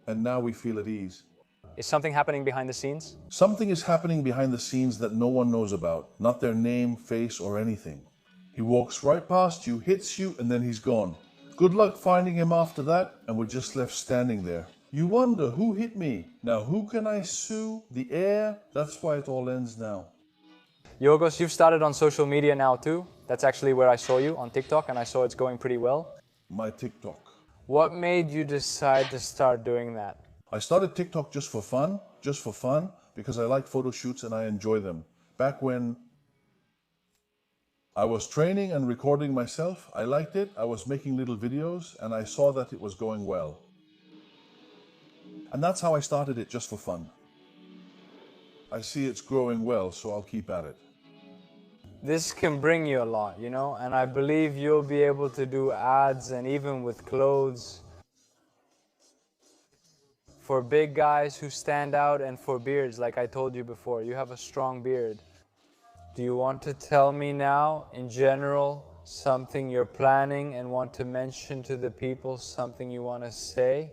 And now we feel at ease. Is something happening behind the scenes? Something is happening behind the scenes that no one knows about, not their name, face, or anything. He walks right past you, hits you, and then he's gone. Good luck finding him after that, and we're just left standing there. You wonder, who hit me? Now who can I sue? The air? That's why it all ends now. Giorgos, you've started on social media now too. That's actually where I saw you, on TikTok, and I saw it's going pretty well. My TikTok. What made you decide to start doing that? I started TikTok just for fun, because I like photo shoots and I enjoy them. Back when I was training and recording myself, I liked it, I was making little videos, and I saw that it was going well. And that's how I started it, just for fun. I see it's growing well, so I'll keep at it. This can bring you a lot, you know, and I believe you'll be able to do ads and even with clothes for big guys who stand out and for beards, like I told you before. You have a strong beard. Do you want to tell me now, in general, something you're planning and want to mention to the people, something you want to say?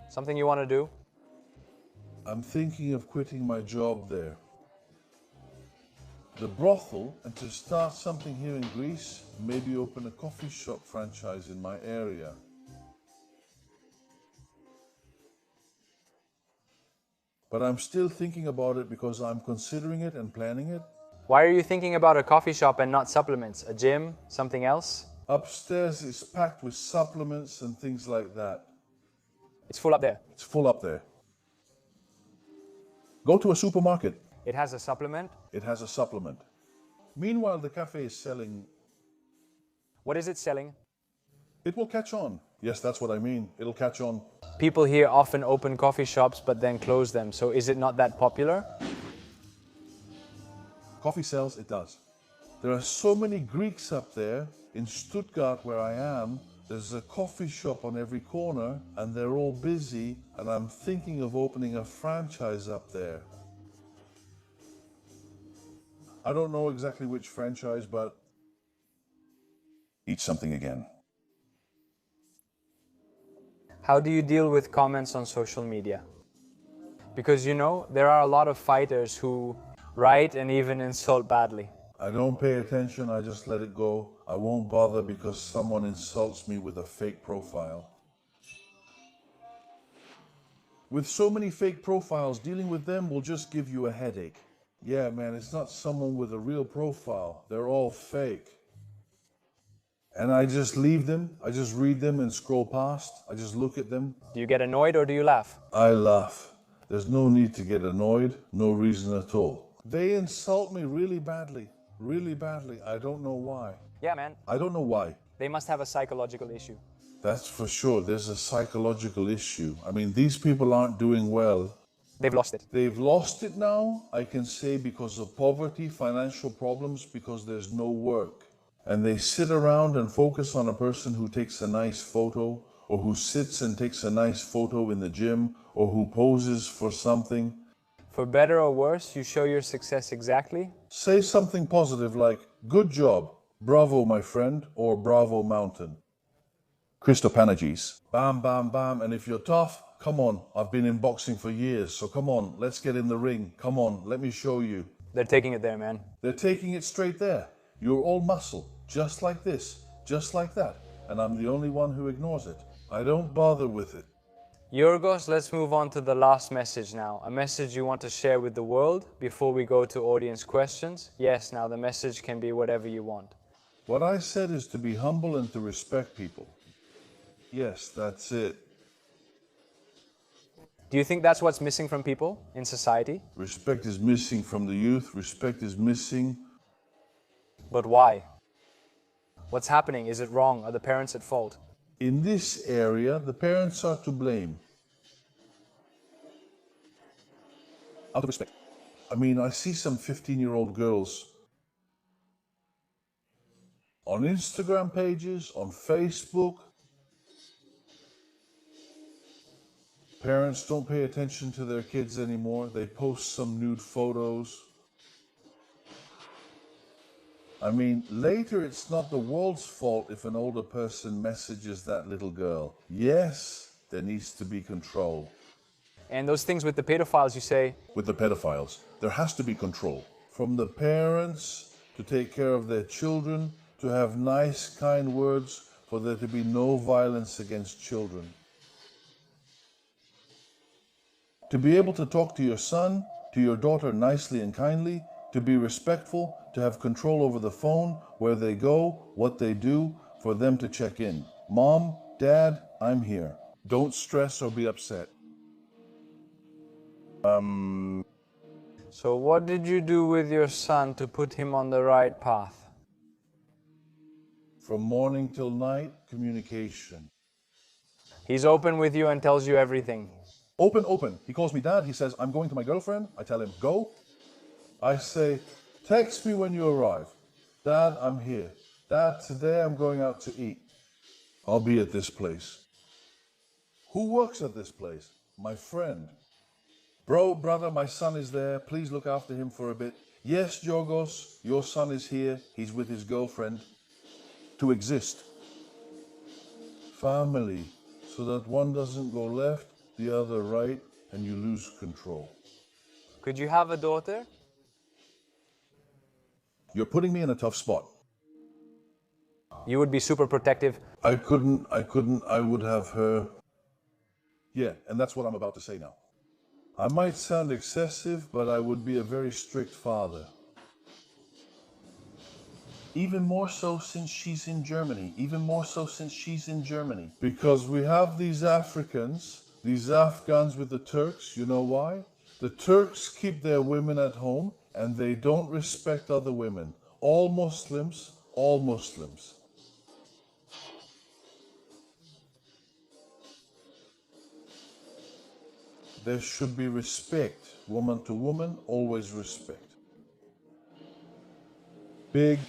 Something you want to do? I'm thinking of quitting my job there. The brothel, and to start something here in Greece, maybe open a coffee shop franchise in my area. But I'm still thinking about it because I'm considering it and planning it. Why are you thinking about a coffee shop and not supplements? A gym? Something else? Upstairs is packed with supplements and things like that. It's full up there. It's full up there. Go to a supermarket. It has a supplement. It has a supplement. Meanwhile, the cafe is selling. What is it selling? It will catch on. Yes, that's what I mean. It'll catch on. People here often open coffee shops but then close them. So is it not that popular? Coffee sells, it does. There are so many Greeks up there. In Stuttgart, where I am, there's a coffee shop on every corner and they're all busy, and I'm thinking of opening a franchise up there. I don't know exactly which franchise, but eat something again. How do you deal with comments on social media? Because you know, there are a lot of fighters who write and even insult badly. I don't pay attention, I just let it go. I won't bother because someone insults me with a fake profile. With so many fake profiles, dealing with them will just give you a headache. Yeah, man, it's not someone with a real profile. They're all fake. And I just leave them, I just read them and scroll past. I just look at them. Do you get annoyed or do you laugh? I laugh. There's no need to get annoyed, no reason at all. They insult me really badly. Really badly. I don't know why. Yeah, man. I don't know why. They must have a psychological issue. That's for sure. There's a psychological issue. I mean, these people aren't doing well. They've lost it. They've lost it now, I can say, because of poverty, financial problems, because there's no work. And they sit around and focus on a person who takes a nice photo, or who sits and takes a nice photo in the gym, or who poses for something. For better or worse, you show your success exactly. Say something positive like, good job, bravo my friend, or bravo mountain. Christopanagis. Bam, bam, bam, and if you're tough, come on, I've been in boxing for years, so come on, let's get in the ring. Come on, let me show you. They're taking it there, man. They're taking it straight there. You're all muscle, just like this, just like that, and I'm the only one who ignores it. I don't bother with it. Giorgos, let's move on to the last message now. A message you want to share with the world before we go to audience questions. Yes, now the message can be whatever you want. What I said is to be humble and to respect people. Yes, that's it. Do you think that's what's missing from people in society? Respect is missing from the youth. Respect is missing. But why? What's happening? Is it wrong? Are the parents at fault? In this area, the parents are to blame. Out of respect. I mean, I see some 15-year-old girls on Instagram pages, on Facebook. Parents don't pay attention to their kids anymore. They post some nude photos. I mean, later it's not the world's fault if an older person messages that little girl. Yes, there needs to be control. And those things with the pedophiles, you say? With the pedophiles, there has to be control. From the parents to take care of their children, to have nice, kind words, for there to be no violence against children. To be able to talk to your son, to your daughter nicely and kindly, to be respectful, to have control over the phone, where they go, what they do, for them to check in. Mom, Dad, I'm here. Don't stress or be upset. So what did you do with your son to put him on the right path? From morning till night, communication. He's open with you and tells you everything. Open, open. He calls me Dad. He says, I'm going to my girlfriend. I tell him, go. I say, text me when you arrive. Dad, I'm here. Dad, today I'm going out to eat. I'll be at this place. Who works at this place? My friend. Bro, brother, my son is there. Please look after him for a bit. Yes, Giorgos, your son is here. He's with his girlfriend. To exist. Family. So that one doesn't go left, the other right, and you lose control. Could you have a daughter? You're putting me in a tough spot. You would be super protective. I would have her. Yeah, and that's what I'm about to say now. I might sound excessive, but I would be a very strict father. Even more so since she's in Germany. Even more so since she's in Germany. Because we have these Africans, these Afghans with the Turks. You know why? The Turks keep their women at home and they don't respect other women. All Muslims, all Muslims. There should be respect. Woman to woman, always respect. Big.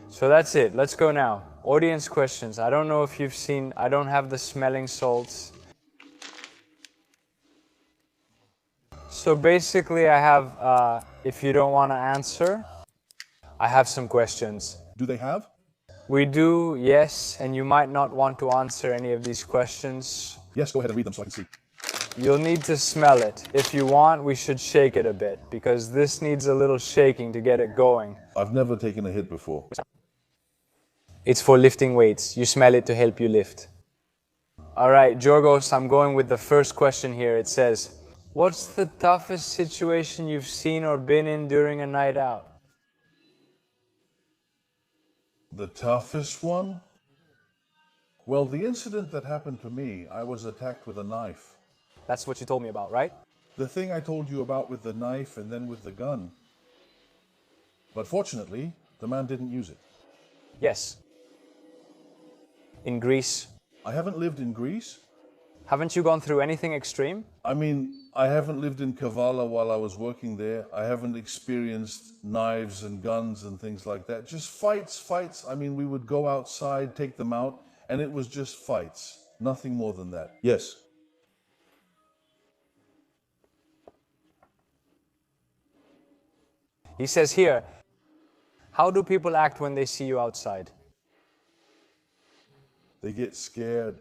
So that's it. Let's go now. Audience questions. I don't know if you've seen, I don't have the smelling salts. So basically I have, if you don't want to answer, I have some questions. Do they have? We do, yes, and you might not want to answer any of these questions. Yes, go ahead and read them so I can see. You'll need to smell it. If you want, we should shake it a bit, because this needs a little shaking to get it going. I've never taken a hit before. It's for lifting weights. You smell it to help you lift. All right, Giorgos, I'm going with the first question here. It says, what's the toughest situation you've seen or been in during a night out? The toughest one? Well, the incident that happened to me, I was attacked with a knife. That's what you told me about, right? The thing I told you about with the knife and then with the gun. But fortunately, the man didn't use it. Yes. In Greece. I haven't lived in Greece. Haven't you gone through anything extreme? I mean, I haven't lived in Kavala while I was working there. I haven't experienced knives and guns and things like that. Just fights. I mean, we would go outside, take them out, and it was just fights. Nothing more than that. Yes. He says here, how do people act when they see you outside? They get scared.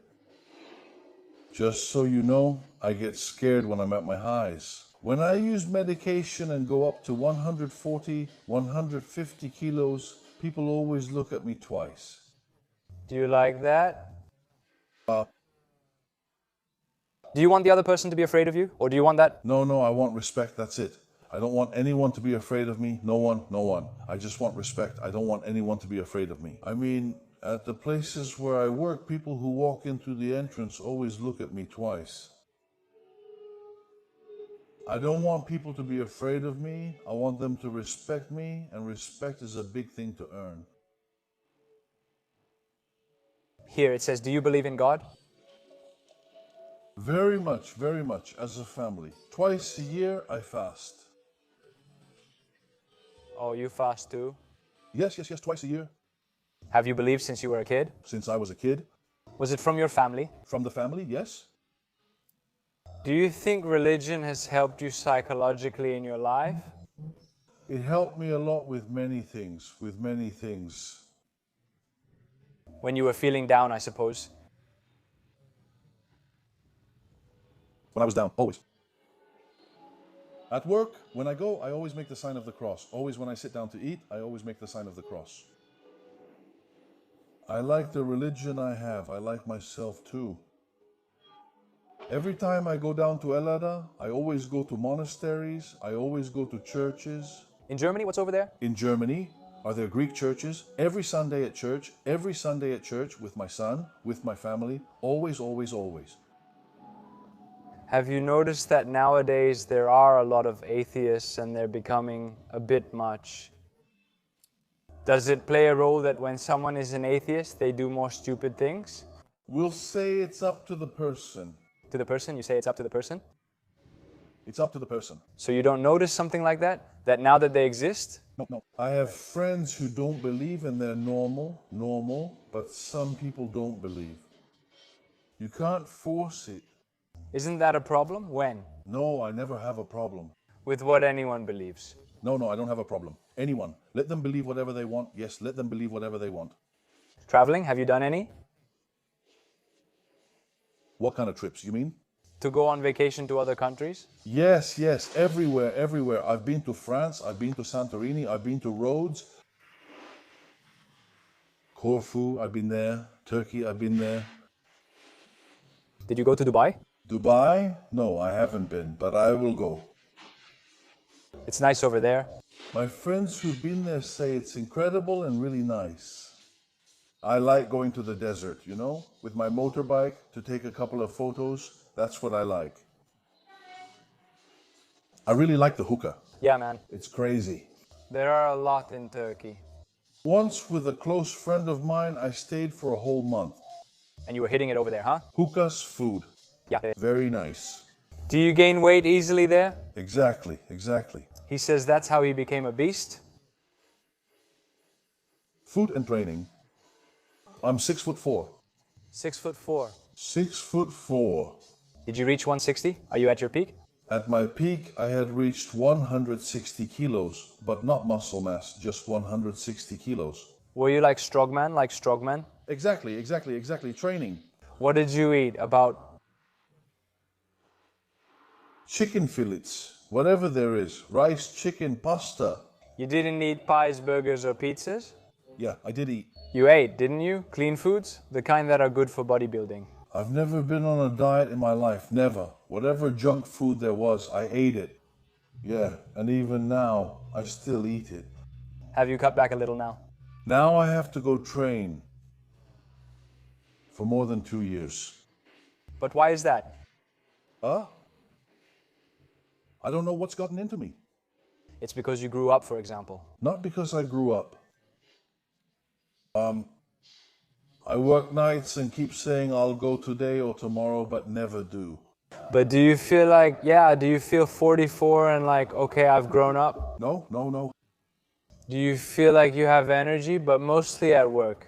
Just so you know, I get scared when I'm at my highs. When I use medication and go up to 140, 150 kilos, people always look at me twice. Do you like that? Uh, Do you want the other person to be afraid of you? Or do you want that? No, I want respect, that's it. I don't want anyone to be afraid of me. No one. I just want respect. I don't want anyone to be afraid of me. I mean, at the places where I work, people who walk in through the entrance always look at me twice. I don't want people to be afraid of me. I want them to respect me, and respect is a big thing to earn. Here it says, do you believe in God? Very much, as a family. Twice a year, I fast. Oh, you fast too? Yes, twice a year. Have you believed since you were a kid? Since I was a kid. Was it from your family? From the family, yes. Do you think religion has helped you psychologically in your life? It helped me a lot with many things, When you were feeling down, I suppose. When I was down, always. At work, when I go, I always make the sign of the cross. Always when I sit down to eat, I always make the sign of the cross. I like the religion I have. I like myself too. Every time I go down to Elada, I always go to monasteries. I always go to churches. In Germany, what's over there? In Germany, are there Greek churches? Every Sunday at church with my son, with my family. Always. Have you noticed that nowadays there are a lot of atheists and they're becoming a bit much? Does it play a role that when someone is an atheist, they do more stupid things? We'll say it's up to the person. To the person? You say it's up to the person? It's up to the person. So you don't notice something like that? That now that they exist? No. I have friends who don't believe and they're normal, but some people don't believe. You can't force it. Isn't that a problem? When? No, I never have a problem. With what anyone believes? No, I don't have a problem. Anyone. Let them believe whatever they want. Yes, let them believe whatever they want. Traveling, have you done any? What kind of trips, you mean? To go on vacation to other countries? Yes, yes, everywhere, everywhere. I've been to France, I've been to Santorini, I've been to Rhodes, Corfu, I've been there, Turkey, I've been there. Did you go to Dubai? Dubai? No, I haven't been, but I will go. It's nice over there. My friends who've been there say it's incredible and really nice. I like going to the desert, you know, with my motorbike to take a couple of photos. That's what I like. I really like the hookah. Yeah, man. It's crazy. There are a lot in Turkey. Once with a close friend of mine, I stayed for a whole month. And you were hitting it over there, huh? Hookah's food. Yeah. Very nice. Do you gain weight easily there? Exactly, exactly. He says that's how he became a beast. Food and training. I'm 6'4". 6'4". 6'4". Did you reach 160? Are you at your peak? At my peak, I had reached 160 kilos, but not muscle mass, just 160 kilos. Were you like strongman? Exactly. Training. What did you eat? About Chicken fillets, whatever there is. Rice, chicken, pasta. You didn't eat pies, burgers, or pizzas? Yeah, I did eat. You ate, didn't you? Clean foods? The kind that are good for bodybuilding. I've never been on a diet in my life, never. Whatever junk food there was, I ate it. Yeah, and even now, I still eat it. Have you cut back a little now? Now I have to go train for more than 2 years. But why is that? I don't know what's gotten into me. It's because you grew up, for example. Not because I grew up. I work nights and keep saying I'll go today or tomorrow, but never do. But do you feel like, do you feel 44 and like, okay, I've grown up? No. Do you feel like you have energy, but mostly at work?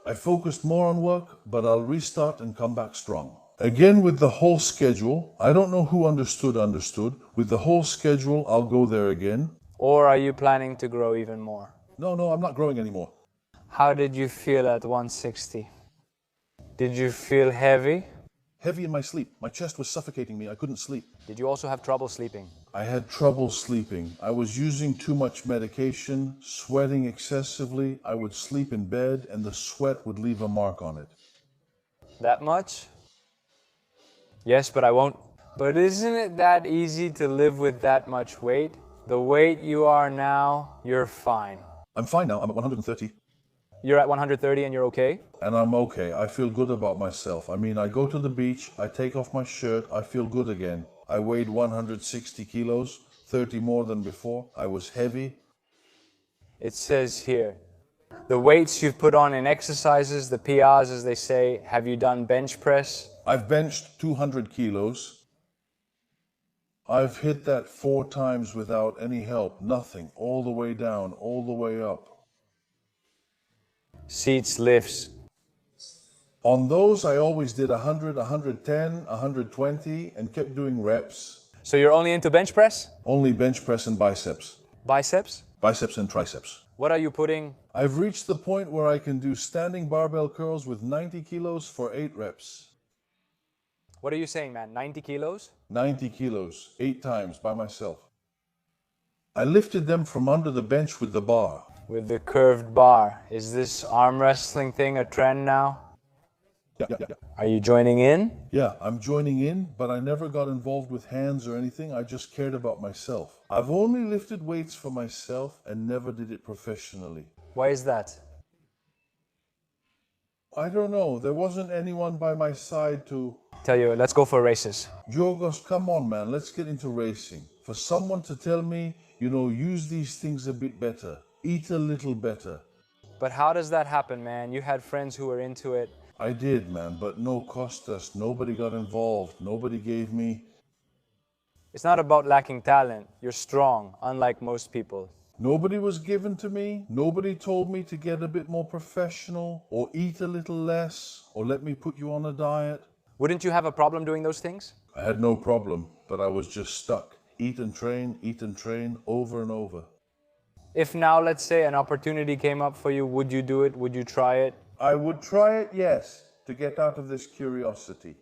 I focused more on work, but I'll restart and come back strong. Again with the whole schedule, I don't know who understood. With the whole schedule, I'll go there again. Or are you planning to grow even more? No, I'm not growing anymore. How did you feel at 160? Did you feel heavy? Heavy in my sleep. My chest was suffocating me. I couldn't sleep. Did you also have trouble sleeping? I had trouble sleeping. I was using too much medication, sweating excessively. I would sleep in bed and the sweat would leave a mark on it. That much? Yes, but I won't. But isn't it that easy to live with that much weight? The weight you are now, you're fine. I'm fine now. I'm at 130. You're at 130 and you're okay? And I'm okay. I feel good about myself. I mean, I go to the beach, I take off my shirt, I feel good again. I weighed 160 kilos, 30 more than before. I was heavy. It says here, the weights you've put on in exercises, the PRs as they say, have you done bench press? I've benched 200 kilos. I've hit that 4 times without any help, nothing, all the way down, all the way up. Seats, lifts. On those, I always did 100, 110, 120, and kept doing reps. So you're only into bench press? Only bench press and biceps. Biceps? Biceps and triceps. What are you putting? I've reached the point where I can do standing barbell curls with 90 kilos for 8 reps. What are you saying, man? 90 kilos? 90 kilos, 8 times by myself. I lifted them from under the bench with the bar. With the curved bar. Is this arm wrestling thing a trend now? Yeah. Are you joining in? Yeah, I'm joining in, but I never got involved with hands or anything. I just cared about myself. I've only lifted weights for myself and never did it professionally. Why is that? I don't know. There wasn't anyone by my side to... Tell you, let's go for races. Giorgos, come on, man. Let's get into racing. For someone to tell me, use these things a bit better. Eat a little better. But how does that happen, man? You had friends who were into it. I did, man, but no Costas. Nobody got involved. Nobody gave me... It's not about lacking talent. You're strong, unlike most people. Nobody was given to me. Nobody told me to get a bit more professional, or eat a little less, or let me put you on a diet. Wouldn't you have a problem doing those things? I had no problem, but I was just stuck. Eat and train, over and over. If now, let's say, an opportunity came up for you, would you do it? Would you try it? I would try it, yes. to get out of this curiosity.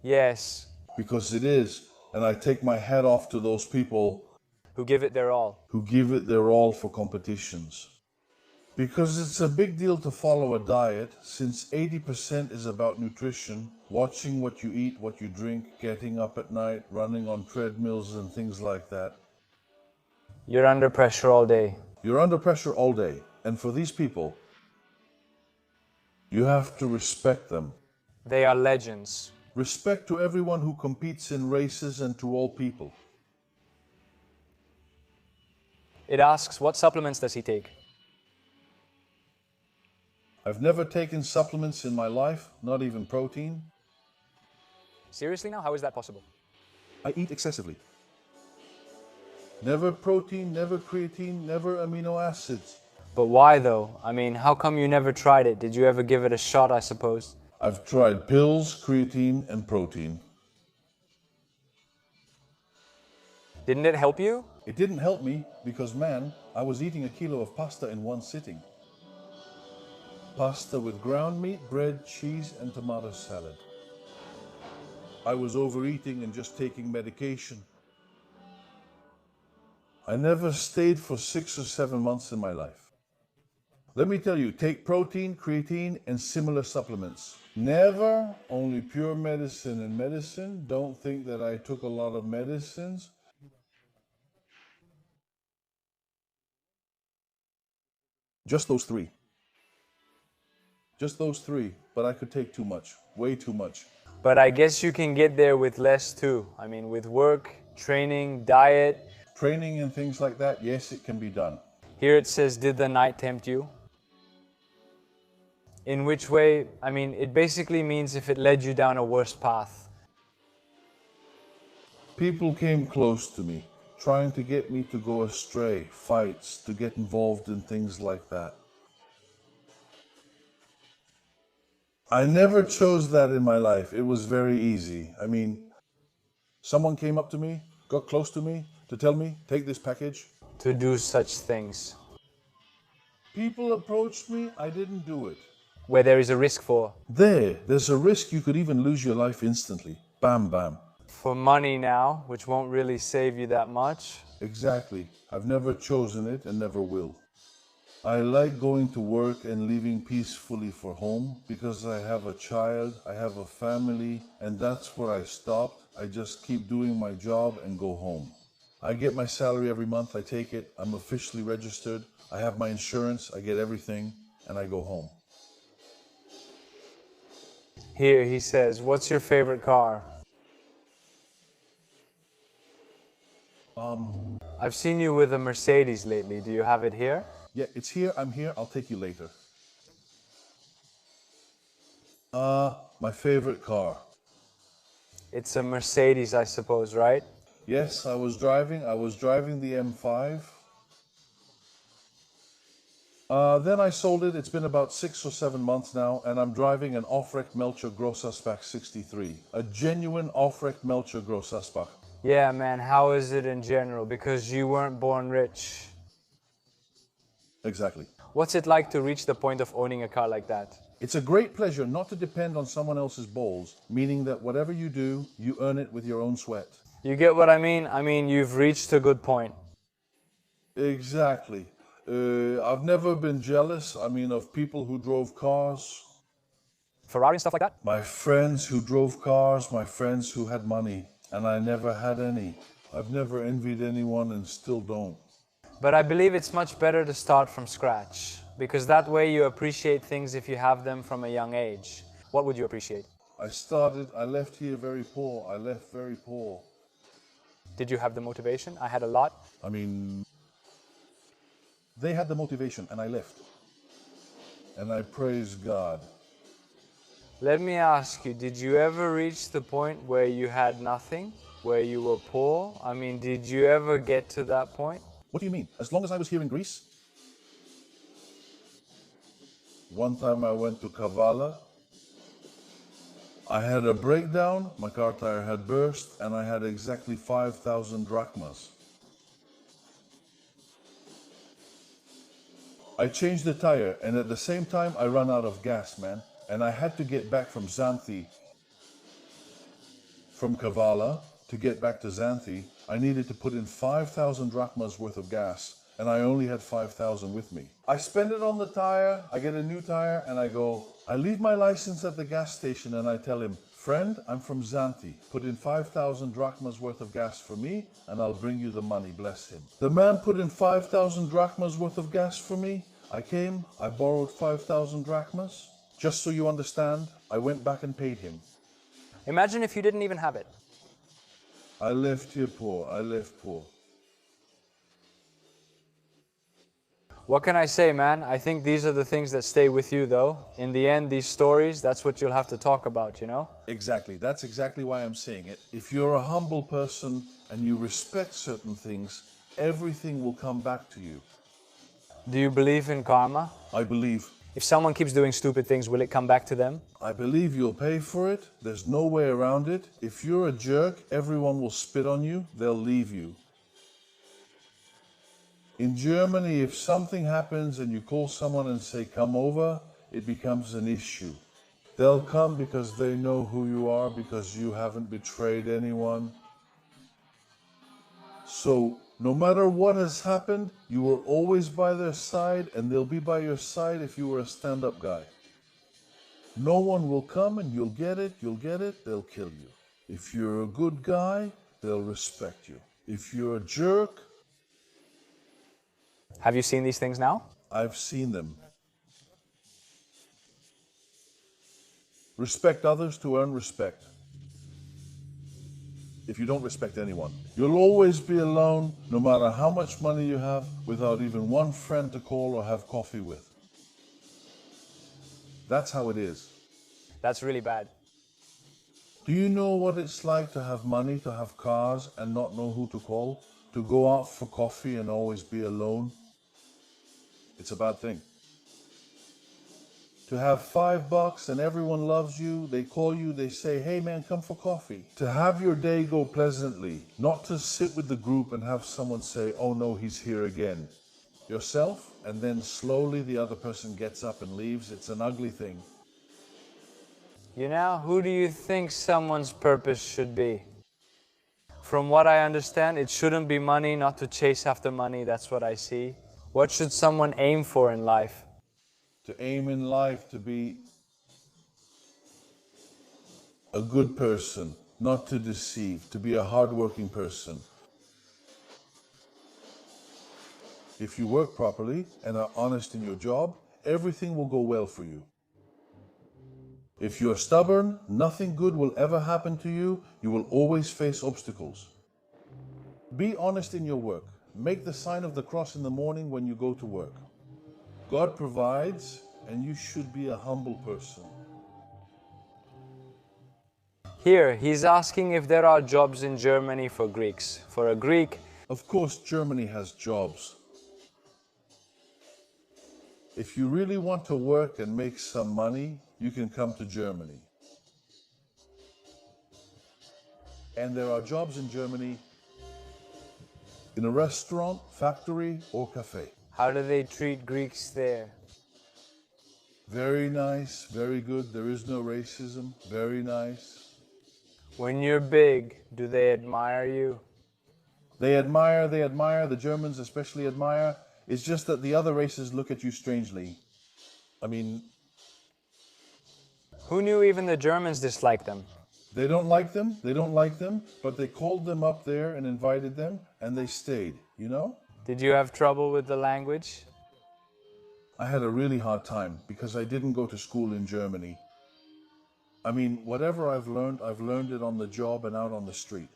Yes. Because it is, and I take my hat off to those people Who give it their all. who give it their all for competitions. Because it's a big deal to follow a diet, since 80% is about nutrition, watching what you eat, what you drink, getting up at night, running on treadmills and things like that. You're under pressure all day. You're under pressure all day, and for these people, you have to respect them. They are legends. Respect to everyone who competes in races and to all people. It asks, what supplements does he take? I've never taken supplements in my life, not even protein. Seriously now? How is that possible? I eat excessively. Never protein, never creatine, never amino acids. But why though? I mean, how come you never tried it? Did you ever give it a shot, I suppose? I've tried pills, creatine, and protein. Didn't it help you? It didn't help me because, man, I was eating a kilo of pasta in one sitting. Pasta with ground meat, bread, cheese, and tomato salad. I was overeating and just taking medication. I never stayed for 6 or 7 months in my life. Let me tell you, take protein, creatine, and similar supplements. Never only pure medicine and medicine. Don't think that I took a lot of medicines. Just those three. Just those three, but I could take too much, way too much. But I guess you can get there with less too. I mean, with work, training, diet. Training and things like that, yes, it can be done. Here it says, did the night tempt you? In which way? I mean, it basically means if it led you down a worse path. People came close to me, trying to get me to go astray, fights, to get involved in things like that. I never chose that in my life. It was very easy. I mean, someone came up to me, got close to me, to tell me, take this package. To do such things. People approached me, I didn't do it. Where there is a risk for? There's a risk you could even lose your life instantly. Bam, bam. For money now, which won't really save you that much. Exactly. I've never chosen it and never will. I like going to work and leaving peacefully for home because I have a child, I have a family, and that's where I stopped. I just keep doing my job and go home. I get my salary every month, I take it, I'm officially registered, I have my insurance, I get everything, and I go home. Here he says, what's your favorite car? I've seen you with a Mercedes lately. Do you have it here? Yeah, it's here, I'm here, I'll take you later. My favorite car. It's a Mercedes, I suppose, right? Yes, I was driving the M5. Then I sold it. It's been about 6 or 7 months now, and I'm driving an Aufrecht Melcher Großaspach 63. A genuine Aufrecht Melcher Großaspach. Yeah, man, how is it in general? Because you weren't born rich. Exactly. What's it like to reach the point of owning a car like that? It's a great pleasure not to depend on someone else's balls, meaning that whatever you do, you earn it with your own sweat. You get what I mean? I mean, you've reached a good point. Exactly. I've never been jealous, of people who drove cars. Ferrari and stuff like that? My friends who drove cars, my friends who had money, and I never had any. I've never envied anyone and still don't. But I believe it's much better to start from scratch, because that way you appreciate things if you have them from a young age. What would you appreciate? I left here very poor. I left very poor. Did you have the motivation? I had a lot. They had the motivation and I left. And I praise God. Let me ask you, did you ever reach the point where you had nothing? Where you were poor? Did you ever get to that point? What do you mean? As long as I was here in Greece? One time I went to Kavala. I had a breakdown, my car tire had burst, and I had exactly 5,000 drachmas. I changed the tire, and at the same time I ran out of gas, man. and I had to get back from Xanthi, from Kavala, to get back to Xanthi. I needed to put in 5,000 drachmas worth of gas, and I only had 5,000 with me. I spend it on the tire, I get a new tire, and I leave my license at the gas station, and I tell him, friend, I'm from Xanthi. Put in 5,000 drachmas worth of gas for me, and I'll bring you the money, bless him. The man put in 5,000 drachmas worth of gas for me. I came, I borrowed 5,000 drachmas. Just so you understand, I went back and paid him. Imagine if you didn't even have it. I left here poor, I left poor. What can I say, man? I think these are the things that stay with you, though. In the end, these stories, that's what you'll have to talk about, you know? Exactly, that's exactly why I'm saying it. If you're a humble person and you respect certain things, everything will come back to you. Do you believe in karma? I believe. If someone keeps doing stupid things, will it come back to them? I believe you'll pay for it. There's no way around it. If you're a jerk, everyone will spit on you. They'll leave you. In Germany, if something happens and you call someone and say, come over, it becomes an issue. They'll come because they know who you are, because you haven't betrayed anyone. So, no matter what has happened, you were always by their side, and they'll be by your side if you were a stand-up guy. No one will come and you'll get it, they'll kill you. If you're a good guy, they'll respect you. If you're a jerk, have you seen these things now? I've seen them. Respect others to earn respect. If you don't respect anyone, you'll always be alone, no matter how much money you have, without even one friend to call or have coffee with. That's how it is. That's really bad. Do you know what it's like to have money, to have cars, and not know who to call? To go out for coffee and always be alone? It's a bad thing. To have $5 and everyone loves you, they call you, they say, hey man, come for coffee. To have your day go pleasantly, not to sit with the group and have someone say, oh no, he's here again. Yourself, and then slowly the other person gets up and leaves. It's an ugly thing. You know, who do you think someone's purpose should be? From what I understand, it shouldn't be money, not to chase after money, that's what I see. What should someone aim for in life? To aim in life to be a good person, not to deceive, to be a hardworking person. If you work properly and are honest in your job, everything will go well for you. If you're stubborn, nothing good will ever happen to you. You will always face obstacles. Be honest in your work. Make the sign of the cross in the morning when you go to work. God provides, and you should be a humble person. Here, he's asking if there are jobs in Germany for Greeks. For a Greek, Of course, Germany has jobs. If you really want to work and make some money, you can come to Germany. And there are jobs in Germany in a restaurant, factory, or cafe. how do they treat Greeks there? Very nice, very good. There is no racism. Very nice. When you're big, do they admire you? They admire, the Germans especially admire. It's just that the other races look at you strangely. I mean, Who knew even the Germans disliked them? they don't like them, but they called them up there and invited them, and they stayed, you know? Did you have trouble with the language? I had a really hard time because I didn't go to school in Germany. I mean, whatever I've learned it on the job and out on the street.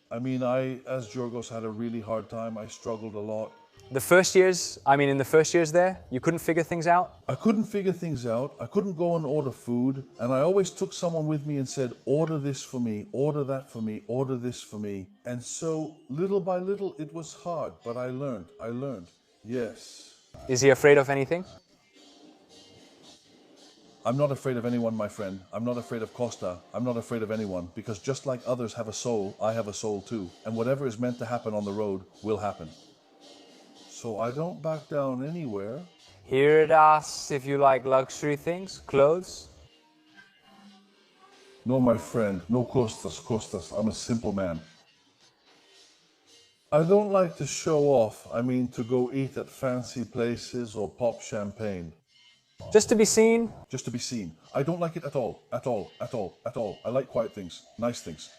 I mean, as Giorgos, had a really hard time. I struggled a lot. In the first years there, you couldn't figure things out? I couldn't figure things out. I couldn't go and order food. And I always took someone with me and said, order this for me, order that for me, order this for me. And so little by little, it was hard, but I learned. Yes. Is he afraid of anything? I'm not afraid of anyone, my friend. I'm not afraid of Costa. I'm not afraid of anyone, because just like others have a soul, I have a soul too. And whatever is meant to happen on the road will happen. So I don't back down anywhere. Here it asks if you like luxury things, clothes. No, my friend, no costas. I'm a simple man. I don't like to show off. I mean, to go eat at fancy places or pop champagne. Just to be seen? Just to be seen. I don't like it at all. At all. I like quiet things, nice things.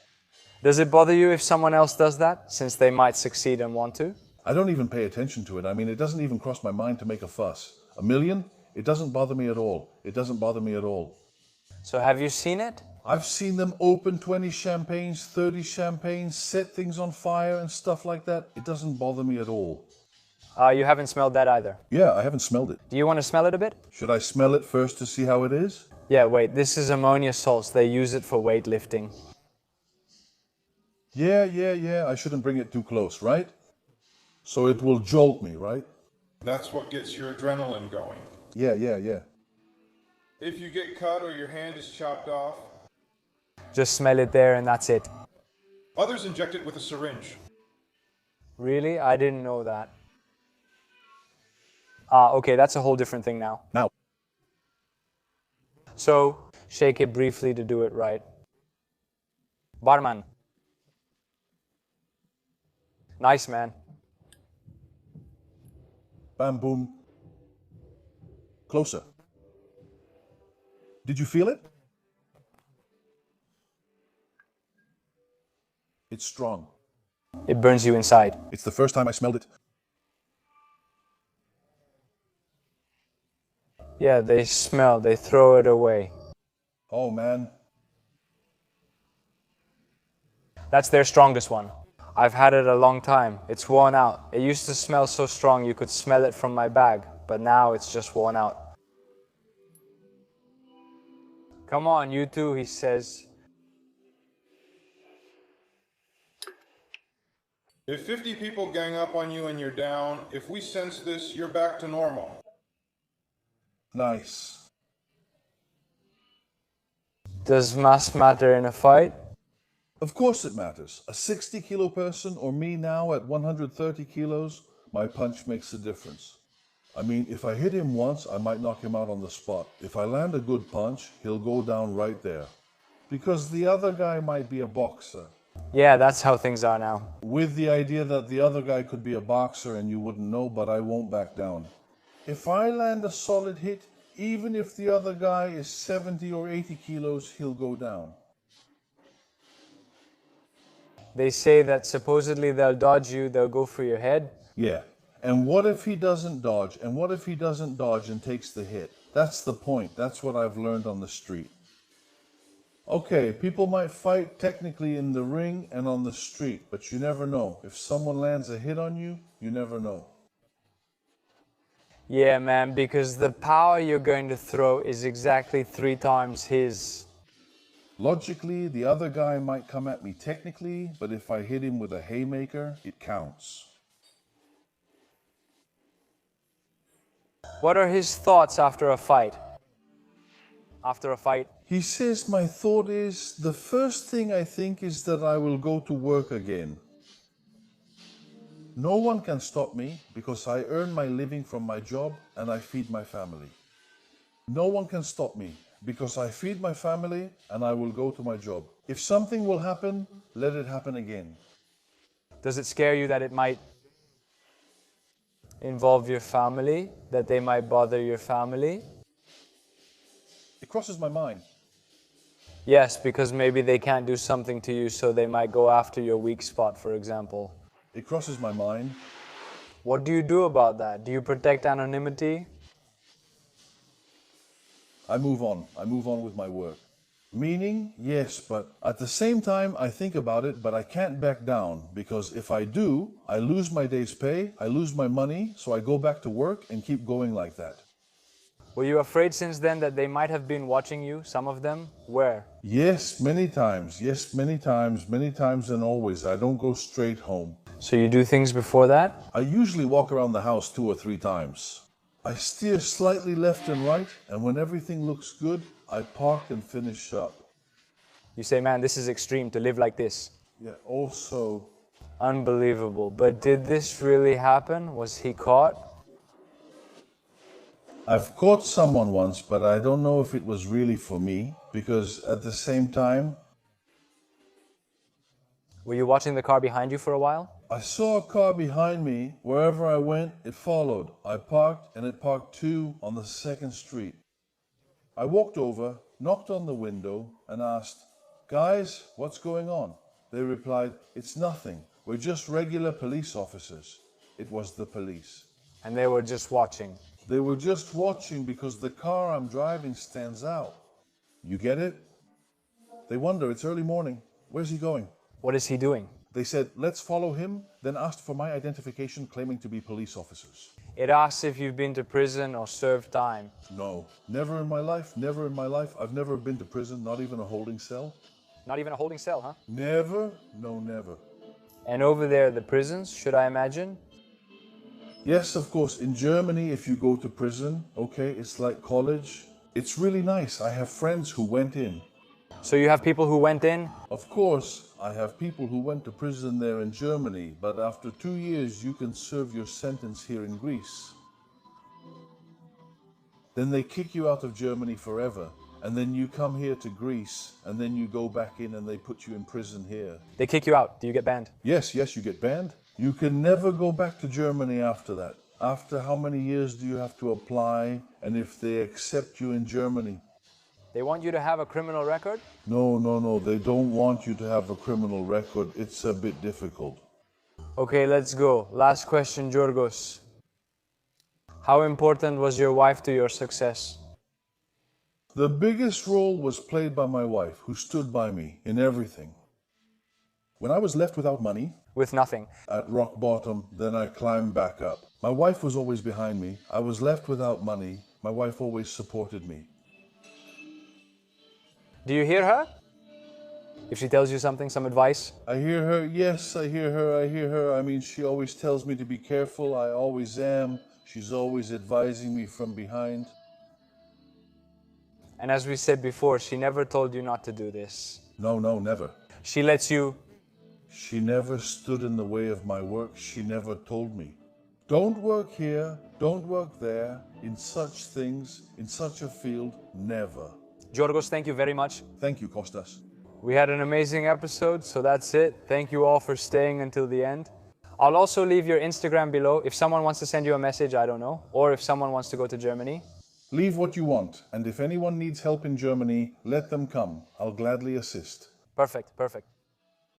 Does it bother you if someone else does that, since they might succeed and want to? I don't even pay attention to it. I mean, it doesn't even cross my mind to make a fuss. A million? It doesn't bother me at all. It doesn't bother me at all. So have you seen it? I've seen them open 20 champagnes, 30 champagnes, set things on fire and stuff like that. It doesn't bother me at all. You haven't smelled that either. Yeah, I haven't smelled it. Do you want to smell it a bit? Should I smell it first to see how it is? Yeah, wait, this is ammonia salts. They use it for weightlifting. Yeah. I shouldn't bring it too close, right? So it will jolt me, right? That's what gets your adrenaline going. Yeah. If you get cut or your hand is chopped off, Just smell it there and that's it. others inject it with a syringe. Really? I didn't know that. Okay, that's a whole different thing now. Now. So, shake it briefly to do it right. Barman. Nice, man. Bam, boom. Closer. Did you feel it? It's strong. It burns you inside. It's the first time I smelled it. Yeah, they smell, they throw it away. Oh, man. That's their strongest one. I've had it a long time. It's worn out. It used to smell so strong you could smell it from my bag, but now it's just worn out. Come on, you two, he says. If 50 people gang up on you and you're down, if we sense this, you're back to normal. Nice. Does mass matter in a fight? Of course it matters. A 60-kilo person or me now at 130 kilos, my punch makes a difference. I mean, if I hit him once, I might knock him out on the spot. If I land a good punch, he'll go down right there. Because the other guy might be a boxer. Yeah, that's how things are now. With the idea that the other guy could be a boxer and you wouldn't know, but I won't back down. If I land a solid hit, even if the other guy is 70 or 80 kilos, he'll go down. They say that supposedly they'll dodge you, they'll go for your head. Yeah. And what if he doesn't dodge? And what if he doesn't dodge and takes the hit? That's the point. That's what I've learned on the street. Okay, people might fight technically in the ring and on the street, but you never know. If someone lands a hit on you, you never know. Yeah, man, because the power you're going to throw is exactly 3 times his. Logically, the other guy might come at me technically, but if I hit him with a haymaker, it counts. What are his thoughts after a fight? After a fight? He says, my thought is, the first thing I think is that I will go to work again. No one can stop me because I earn my living from my job and I feed my family. No one can stop me because I feed my family and I will go to my job. If something will happen, let it happen again. Does it scare you that it might involve your family? That they might bother your family? It crosses my mind. Yes, because maybe they can't do something to you, so they might go after your weak spot, for example. It crosses my mind. What do you do about that? Do you protect anonymity? I move on. I move on with my work. Meaning, yes, but at the same time, I think about it, but I can't back down because if I do, I lose my day's pay, I lose my money, so I go back to work and keep going like that. Were you afraid since then that they might have been watching you, some of them? Where? Yes, many times. Yes, many times and always. I don't go straight home. So you do things before that? I usually walk around the house 2 or 3 times. I steer slightly left and right, and when everything looks good, I park and finish up. You say, man, this is extreme to live like this. Yeah, also... Unbelievable. But did this really happen? Was he caught? I've caught someone once, but I don't know if it was really for me, because at the same time, Were you watching the car behind you for a while? I saw a car behind me. Wherever I went, it followed. I parked, and it parked too on the second street. I walked over, knocked on the window, and asked, "Guys, what's going on?" They replied, "It's nothing. We're just regular police officers." It was the police. And they were just watching. They were just watching because the car I'm driving stands out. You get it? They wonder, it's early morning. Where's he going? What is he doing? They said, "Let's follow him," then asked for my identification, claiming to be police officers. It asks if you've been to prison or served time. No, never in my life, never in my life. I've never been to prison, not even a holding cell. Not even a holding cell, huh? Never, no, never. And over there, the prisons, should I imagine? Yes, of course, in Germany, if you go to prison, okay, it's like college. It's really nice. I have friends who went in. So you have people who went in? Of course, I have people who went to prison there in Germany, but after 2 years, you can serve your sentence here in Greece. Then they kick you out of Germany forever, and then you come here to Greece, and then you go back in and they put you in prison here. They kick you out. Do you get banned? Yes, you get banned. You can never go back to Germany after that. After how many years do you have to apply, and if they accept you in Germany? They want you to have a criminal record? No, they don't want you to have a criminal record. It's a bit difficult. Okay, let's go. Last question, Giorgos. How important was your wife to your success? The biggest role was played by my wife, who stood by me in everything. When I was left without money, With nothing. at rock bottom, then I climbed back up. My wife was always behind me. I was left without money. My wife always supported me. Do you hear her? If she tells you something, some advice? I hear her, yes, I hear her. I mean, she always tells me to be careful. I always am. She's always advising me from behind. And as we said before, she never told you not to do this. No, never. She lets you. She never stood in the way of my work. She never told me, "Don't work here, don't work there, in such things, in such a field." Never. Giorgos, thank you very much. Thank you, Kostas. We had an amazing episode, so that's it. Thank you all for staying until the end. I'll also leave your Instagram below if someone wants to send you a message, I don't know, or if someone wants to go to Germany. Leave what you want, and if anyone needs help in Germany, let them come. I'll gladly assist. Perfect.